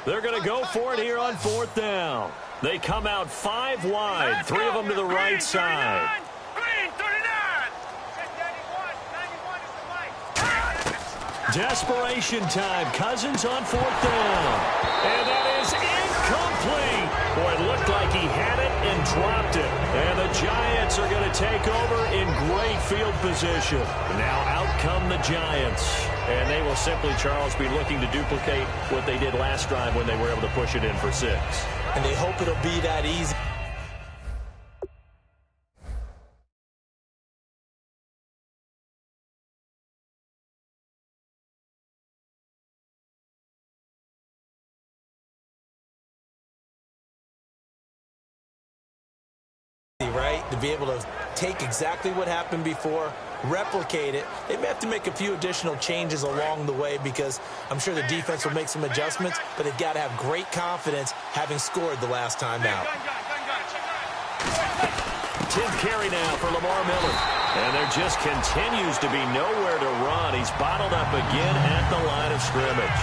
They're going to go for it here on 4th down. They come out 5 wide, 3 of them to the right side. Desperation time. Cousins on 4th down. And that is incomplete. Boy, it looked like he had it and dropped it. And the Giants are going to take over in great field position. Now out come the Giants. And they will simply, Charles, be looking to duplicate what they did last drive when they were able to push it in for 6. And they hope it'll be that easy. Right, to be able to take exactly what happened before, replicate it. They may have to make a few additional changes along the way because I'm sure the defense will make some adjustments, but they've got to have great confidence having scored the last time out. 10th carry now for Lamar Miller. And there just continues to be nowhere to run. He's bottled up again at the line of scrimmage.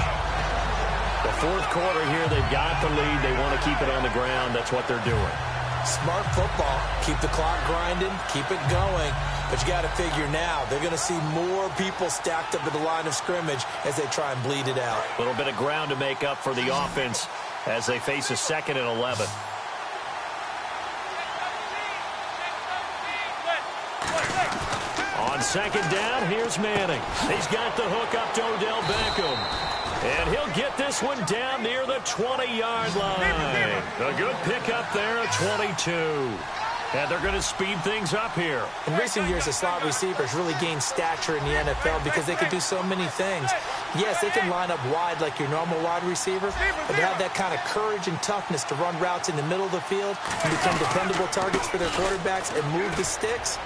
The 4th quarter here, they've got the lead. They want to keep it on the ground. That's what they're doing. Smart football. Keep the clock grinding. Keep it going. But you got to figure now, they're going to see more people stacked up at the line of scrimmage as they try and bleed it out. A little bit of ground to make up for the offense as they face a 2nd and 11. On 2nd down, here's Manning. He's got the hook up to Odell Beckham. And he'll get this one down near the 20-yard line. A good pickup there at 22. And they're going to speed things up here. In recent years, the slot receivers really gained stature in the NFL because they can do so many things. Yes, they can line up wide like your normal wide receiver, but to have that kind of courage and toughness to run routes in the middle of the field and become dependable targets for their quarterbacks and move the sticks,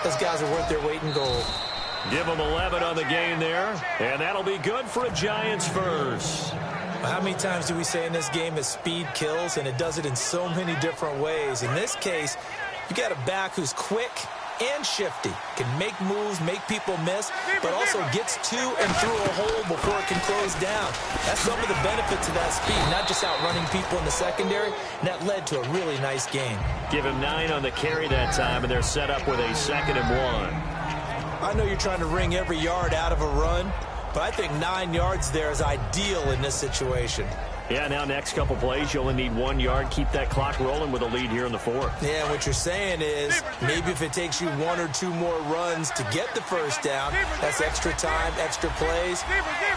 those guys are worth their weight in gold. Give them 11 on the game there, and that'll be good for a Giants first. How many times do we say in this game that speed kills, and it does it in so many different ways? In this case, you got a back who's quick and shifty, can make moves, make people miss, but also gets to and through a hole before it can close down. That's some of the benefits of that speed, not just outrunning people in the secondary, and that led to a really nice game. Give him 9 on the carry that time, and they're set up with a 2nd and 1. I know you're trying to wring every yard out of a run, but I think 9 yards there is ideal in this situation. Yeah, now next couple plays, you only need 1 yard. Keep that clock rolling with a lead here in the 4th. Yeah, what you're saying is maybe if it takes you 1 or 2 more runs to get the first down, that's extra time, extra plays.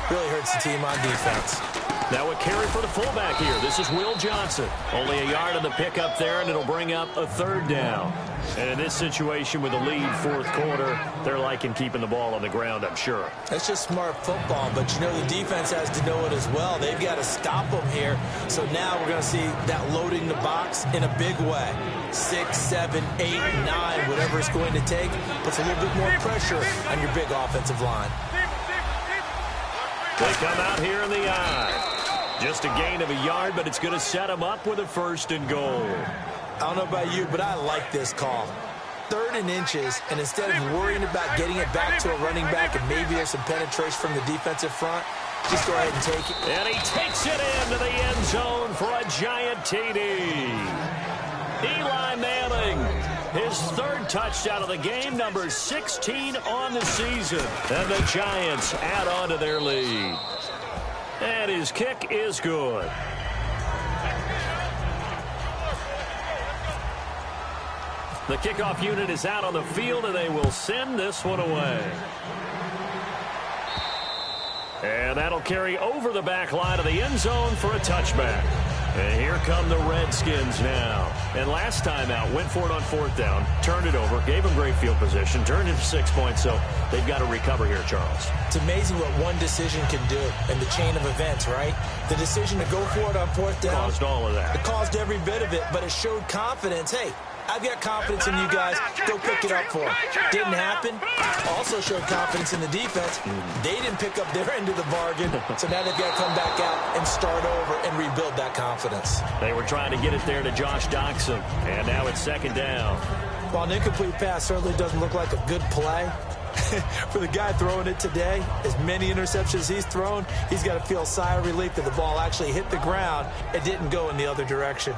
Really hurts the team on defense. Now a carry for the fullback here. This is Will Johnson. Only a yard on the pickup there, and it'll bring up a 3rd down. And in this situation with the lead, 4th quarter, they're liking keeping the ball on the ground, I'm sure. That's just smart football, but you know the defense has to know it as well. They've got to stop them here. So now we're going to see that loading the box in a big way. 6, 7, 8, 9, whatever it's going to take, puts a little bit more pressure on your big offensive line. They come out here in the eye. Just a gain of a yard, but it's going to set them up with a 1st and goal. I don't know about you, but I like this call. 3rd and inches, and instead of worrying about getting it back to a running back and maybe there's some penetration from the defensive front, just go ahead and take it. And he takes it into the end zone for a Giant TD. Eli Manning, his 3rd touchdown of the game, number 16 on the season. And the Giants add on to their lead. And his kick is good. The kickoff unit is out on the field, and they will send this one away. And that'll carry over the back line of the end zone for a touchback. And here come the Redskins now. And last time out, went for it on 4th down, turned it over, gave them great field position, turned it to 6 points, so they've got to recover here, Charles. It's amazing what one decision can do in the chain of events, right? The decision to go for it on 4th down. Caused all of that. It caused every bit of it, but it showed confidence. Hey, I've got confidence in you guys. Go pick it up for them. Didn't happen. Also showed confidence in the defense. They didn't pick up their end of the bargain, so now they've got to come back out and start over and rebuild that confidence. They were trying to get it there to Josh Doxson, and now it's 2nd down. While an incomplete pass certainly doesn't look like a good play, for the guy throwing it today, as many interceptions he's thrown, he's got to feel a sigh of relief that the ball actually hit the ground and didn't go in the other direction.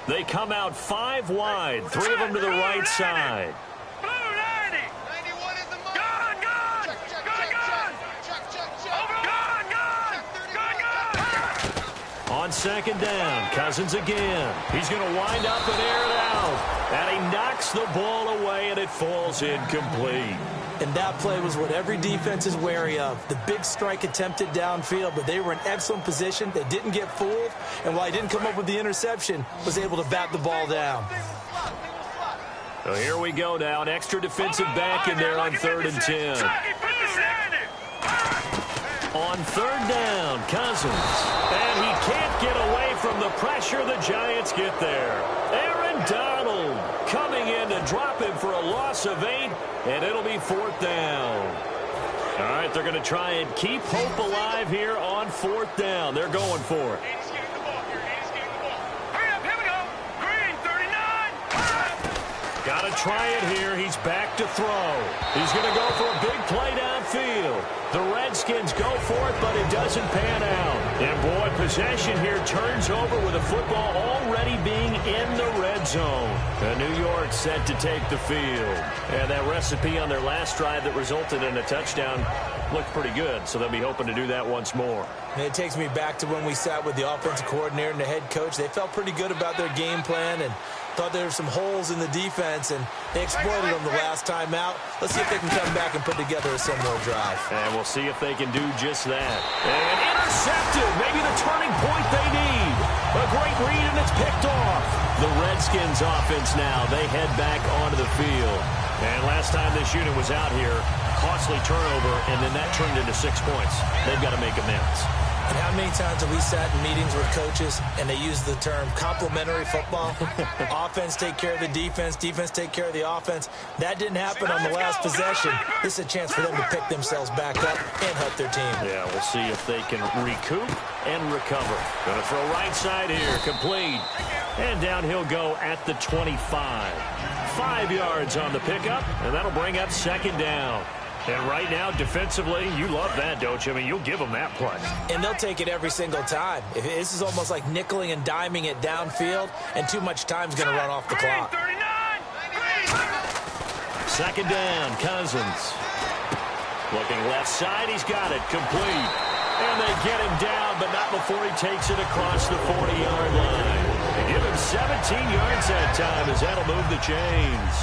They come out 5 wide, 3 of them to the right side. second down. Cousins again. He's going to wind up and air it out. And he knocks the ball away, and it falls incomplete. And that play was what every defense is wary of. The big strike attempted downfield, but they were in excellent position. They didn't get fooled, and while he didn't come up with the interception, was able to bat the ball down. So here we go now. An extra defensive back in there on 3rd and 10. On 3rd down, Cousins. And he can't get away from the pressure. The Giants get there. Aaron Donald coming in to drop him for a loss of 8, and it'll be 4th down. All right, they're going to try and keep hope alive here on 4th down. They're going for it. Got to try it here. He's back to throw. He's going to go for a big play downfield. The Redskins go for it, but it doesn't pan out. And, boy, possession here turns over with the football already being in the red zone. And New York set to take the field. And that recipe on their last drive that resulted in a touchdown looked pretty good, so they'll be hoping to do that once more. And it takes me back to when we sat with the offensive coordinator and the head coach. They felt pretty good about their game plan and thought there were some holes in the defense, and they exploited them the last time out. Let's see if they can come back and put together a similar drive. And we'll see if they can do just that. And intercepted. Maybe the turning point they need. A great read, and it's picked off. The Redskins offense now. They head back onto the field. And last time this unit was out here, costly turnover, and then that turned into 6 points. They've got to make amends. And how many times have we sat in meetings with coaches and they use the term complementary football? Offense take care of the defense, defense take care of the offense. That didn't happen on the last possession. This is a chance for them to pick themselves back up and help their team. Yeah, we'll see if they can recoup and recover. Going to throw right side here, complete. And down he'll go at the 25. 5 yards on the pickup, and that'll bring up 2nd down. And right now, defensively, you love that, don't you? I mean, you'll give them that play. And they'll take it every single time. This is almost like nickeling and diming it downfield, and too much time's going to run off the clock. 2nd down, Cousins. Looking left side, he's got it, complete. And they get him down, but not before he takes it across the 40-yard line. They give him 17 yards that time as that'll move the chains.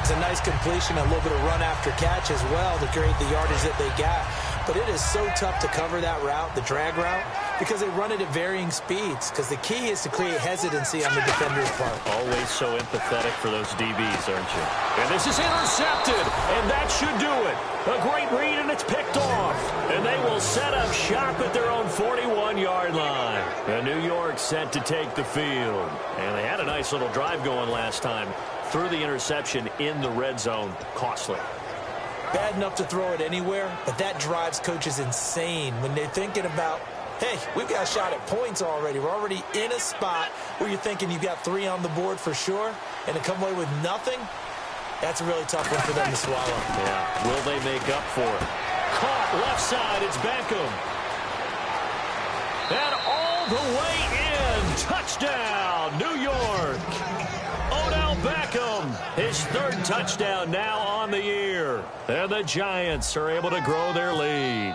It's a nice completion, a little bit of run after catch as well to create the yardage that they got. But it is so tough to cover that route, the drag route, because they run it at varying speeds. Because the key is to create hesitancy on the defender's part. Always so empathetic for those DBs, aren't you? And this is intercepted, and that should do it. A great read, and it's picked off. And they will set up shop at their own 41-yard line. And New York set to take the field. And they had a nice little drive going last time. Threw the interception in the red zone. Costly. Bad enough to throw it anywhere, but that drives coaches insane when they're thinking about, hey, we've got a shot at points already. We're already in a spot where you're thinking you've got 3 on the board for sure, and to come away with nothing, that's a really tough one for them to swallow. Yeah, will they make up for it? Caught left side, it's Beckham. And all the way in, touchdown, New York. Odell Beckham, his 3rd touchdown now on the year. And the Giants are able to grow their lead.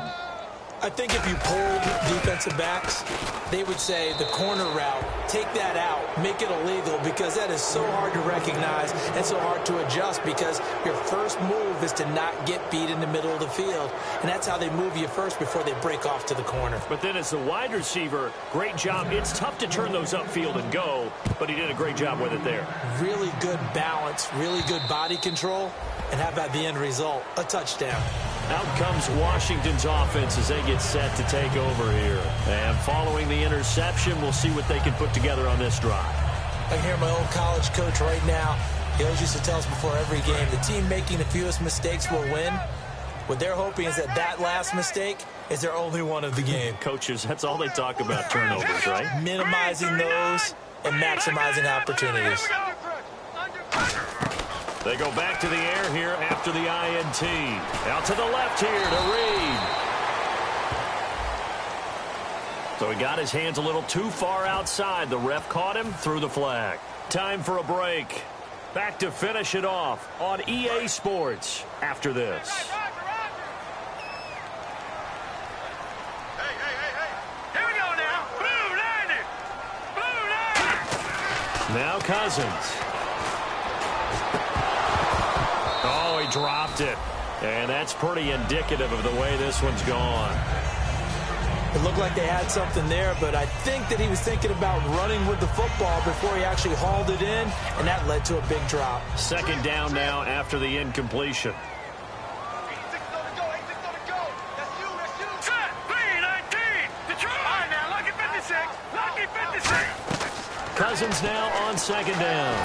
I think if you polled defensive backs, they would say the corner route, take that out, make it illegal, because that is so hard to recognize and so hard to adjust, because your first move is to not get beat in the middle of the field. And that's how they move you first before they break off to the corner. But then as the wide receiver, great job. It's tough to turn those upfield and go, but he did a great job with it there. Really good balance, really good body control, and how about the end result? A touchdown. Out comes Washington's offense as they get set to take over here. And following the interception, we'll see what they can put together on this drive. I can hear my old college coach right now. He always used to tell us before every game, the team making the fewest mistakes will win. What they're hoping is that last mistake is their only one of the game. Coaches, that's all they talk about, turnovers, right? Minimizing those and maximizing opportunities. They go back to the air here after the INT. Out to the left here to Reed. So he got his hands a little too far outside. The ref caught him, threw the flag. Time for a break. Back to finish it off on EA Sports after this. Hey. Here we go now. Blue, line it. Now Cousins. Oh, he dropped it. And that's pretty indicative of the way this one's gone. It looked like they had something there, but I think that he was thinking about running with the football before he actually hauled it in, and that led to a big drop. Second down now after the incompletion. Cousins now on second down.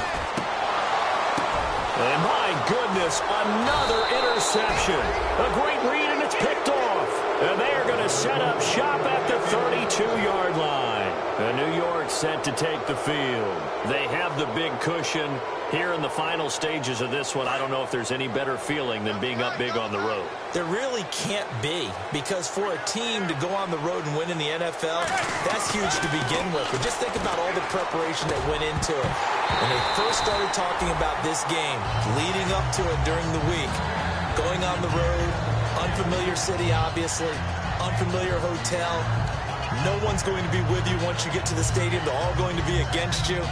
And my goodness, another interception. A great read, and it's picked off. And they are going to set up shop at the 32-yard line. And New York set to take the field. They have the big cushion. Here in the final stages of this one, I don't know if there's any better feeling than being up big on the road. There really can't be, because for a team to go on the road and win in the NFL, that's huge to begin with. But just think about all the preparation that went into it. When they first started talking about this game, leading up to it during the week, going on the road, unfamiliar city, obviously, unfamiliar hotel. No one's going to be with you once you get to the stadium. They're all going to be against you.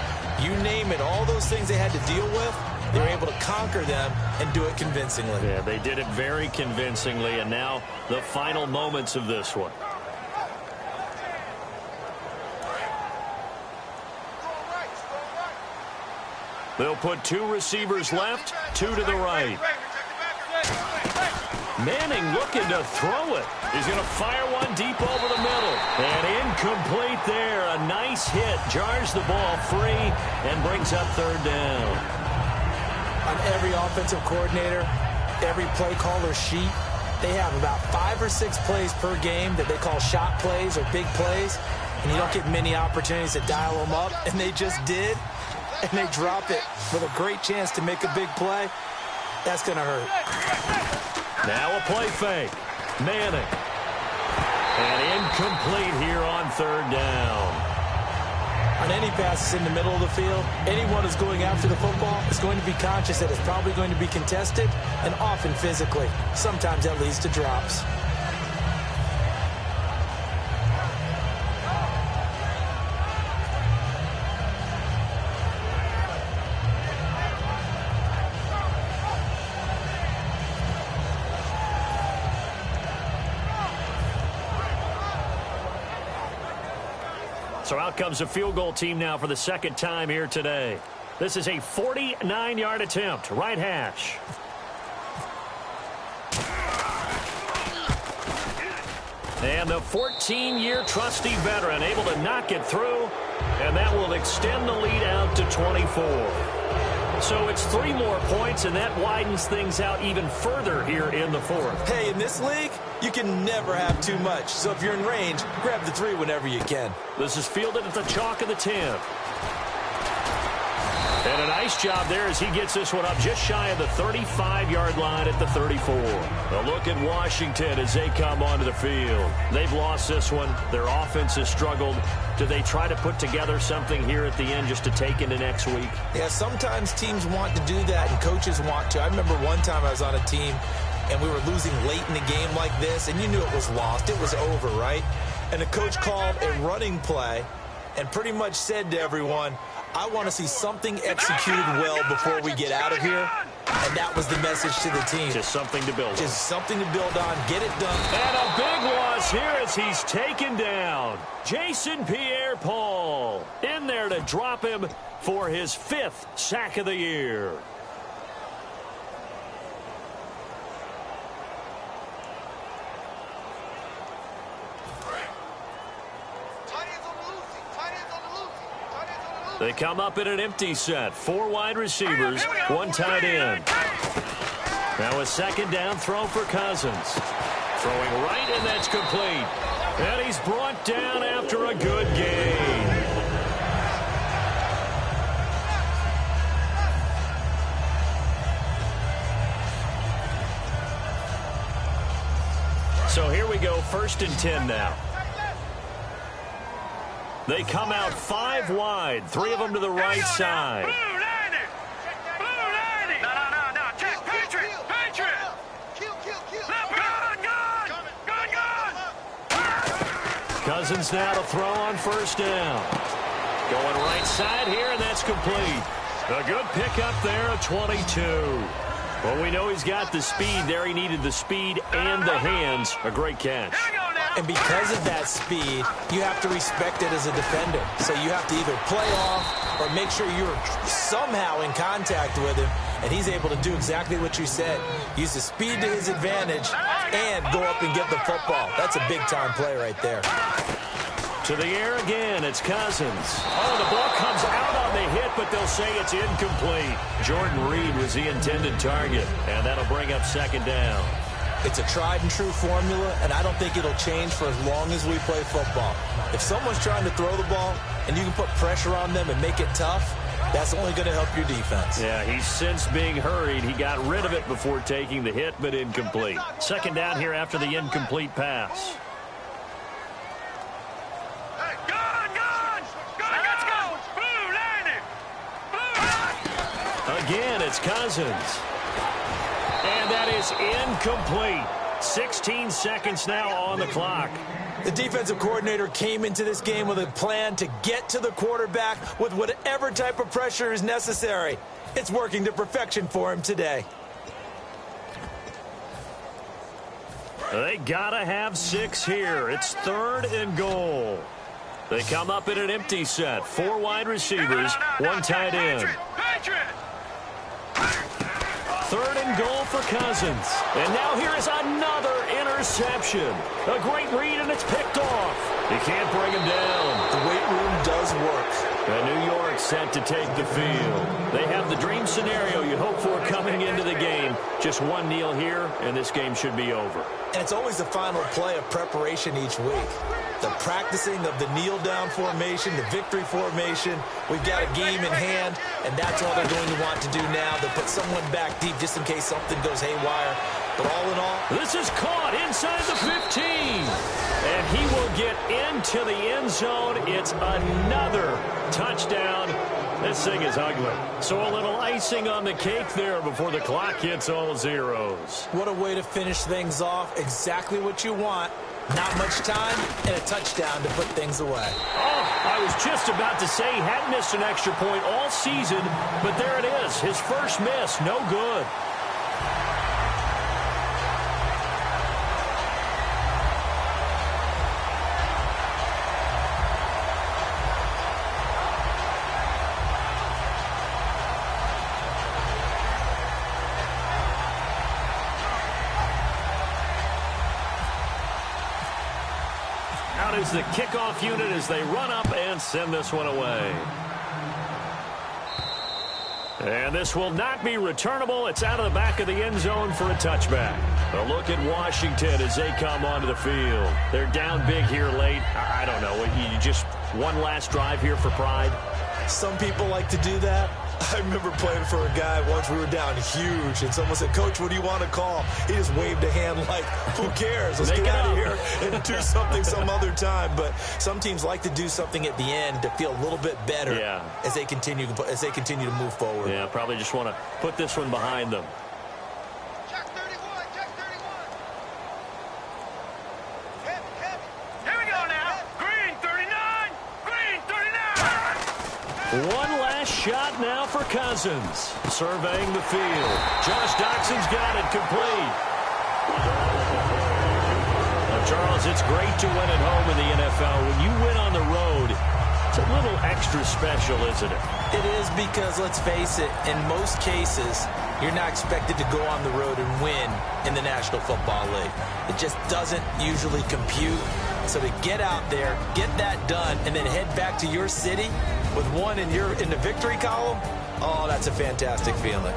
You name it, all those things they had to deal with, they were able to conquer them and do it convincingly. Yeah, they did it very convincingly, and now the final moments of this one. They'll put two receivers left, two to the right. Manning looking to throw it. He's going to fire one deep over the middle. And incomplete there. A nice hit. Jars the ball free and brings up third down. On every offensive coordinator, every play caller sheet, they have about 5 or 6 plays per game that they call shot plays or big plays. And you don't get many opportunities to dial them up. And they just did. And they drop it with a great chance to make a big play. That's going to hurt. Now a play fake. Manning. And incomplete here on third down. On any passes in the middle of the field, anyone who's going after the football is going to be conscious that it's probably going to be contested, and often physically. Sometimes that leads to drops. So out comes a field goal team now for the second time here today. This is a 49-yard attempt, right hash. And the 14-year trusty veteran able to knock it through, and that will extend the lead out to 24. So it's 3 more points, and that widens things out even further here in the fourth. Hey, in this league, you can never have too much. So if you're in range, grab the 3 whenever you can. This is fielded at the chalk of the 10. And a nice job there as he gets this one up just shy of the 35-yard line at the 34. A look at Washington as they come onto the field. They've lost this one. Their offense has struggled. Do they try to put together something here at the end just to take into next week? Yeah, sometimes teams want to do that and coaches want to. I remember one time I was on a team and we were losing late in the game like this, and you knew it was lost. It was over, right? And the coach called a running play and pretty much said to everyone, I want to see something executed well before we get out of here. And that was the message to the team. Just something to build on. Just something to build on. Get it done. And a big loss here as he's taken down. Jason Pierre-Paul in there to drop him for his 5th sack of the year. They come up in an empty set. 4 wide receivers, 1 tight end. Now a second down throw for Cousins. Throwing right, and that's complete. And he's brought down after a good gain. So here we go, 1st and 10 now. They come out 5 wide, 3 of them to the right side. Blue 90! Blue 90! No. Check. Patriot! Kill. Gun! Cousins now to throw on 1st down. Going right side here, and that's complete. A good pickup there at 22. Well, we know he's got the speed there. He needed the speed and the hands. A great catch. And because of that speed, you have to respect it as a defender. So you have to either play off or make sure you're somehow in contact with him, and he's able to do exactly what you said. Use the speed to his advantage and go up and get the football. That's a big-time play right there. To the air again, it's Cousins. Oh, the ball comes out on the hit, but they'll say it's incomplete. Jordan Reed was the intended target, and that'll bring up second down. It's a tried-and-true formula, and I don't think it'll change for as long as we play football. If someone's trying to throw the ball and you can put pressure on them and make it tough, that's only going to help your defense. Yeah, he's since being hurried. He got rid of it before taking the hit, but incomplete. Second down here after the incomplete pass. Again, it's Cousins. And that is incomplete. 16 seconds now on the clock. The defensive coordinator came into this game with a plan to get to the quarterback with whatever type of pressure is necessary. It's working to perfection for him today. They gotta have 6 here. It's 3rd and goal. They come up in an empty set. 4 wide receivers, 1 tight end. 3rd and goal for Cousins. And now here is another interception. A great read, and it's picked off. He can't bring him down. The weight room does work. And New York set to take the field. They have the dream scenario you hope for coming into the game. Just one kneel here, and this game should be over. And it's always the final play of preparation each week. The practicing of the kneel-down formation, the victory formation. We've got a game in hand, and that's all they're going to want to do now. They'll put someone back deep just in case something goes haywire. But all in all, this is caught inside the 15. And he will get into the end zone. It's another touchdown. This thing is ugly. So a little icing on the cake there before the clock hits all zeros. What a way to finish things off. Exactly what you want. Not much time and a touchdown to put things away. Oh, I was just about to say he hadn't missed an extra point all season, but there it is. His first miss, no good. Out is the kickoff unit as they run up and send this one away. And this will not be returnable. It's out of the back of the end zone for a touchback. A look at Washington as they come onto the field. They're down big here late. I don't know. You just one last drive here for pride? Some people like to do that. I remember playing for a guy once. We were down huge, and someone said, "Coach, what do you want to call?" He just waved a hand like, who cares? Let's get out of here and do something some other time. But some teams like to do something at the end to feel a little bit better as they continue to move forward. Yeah, probably just want to put this one behind them. Check 31, check 31. Here we go now. Green 39, green 39. One last shot now for Cousins. Surveying the field. Josh Doxson's got it complete. Now, Charles, it's great to win at home in the NFL. When you win on the road, it's a little extra special, isn't it? It is because, let's face it, in most cases, you're not expected to go on the road and win in the National Football League. It just doesn't usually compute. So to get out there, get that done, and then head back to your city with one in the victory column, oh, that's a fantastic feeling.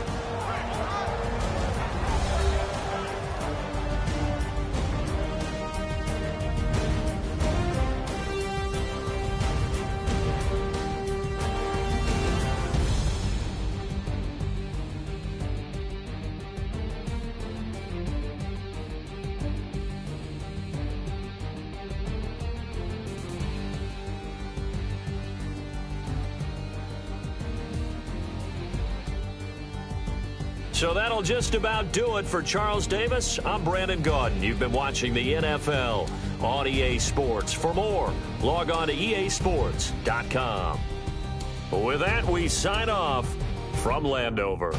So that'll just about do it for Charles Davis. I'm Brandon Gaudin. You've been watching the NFL on EA Sports. For more, log on to easports.com. With that, we sign off from Landover.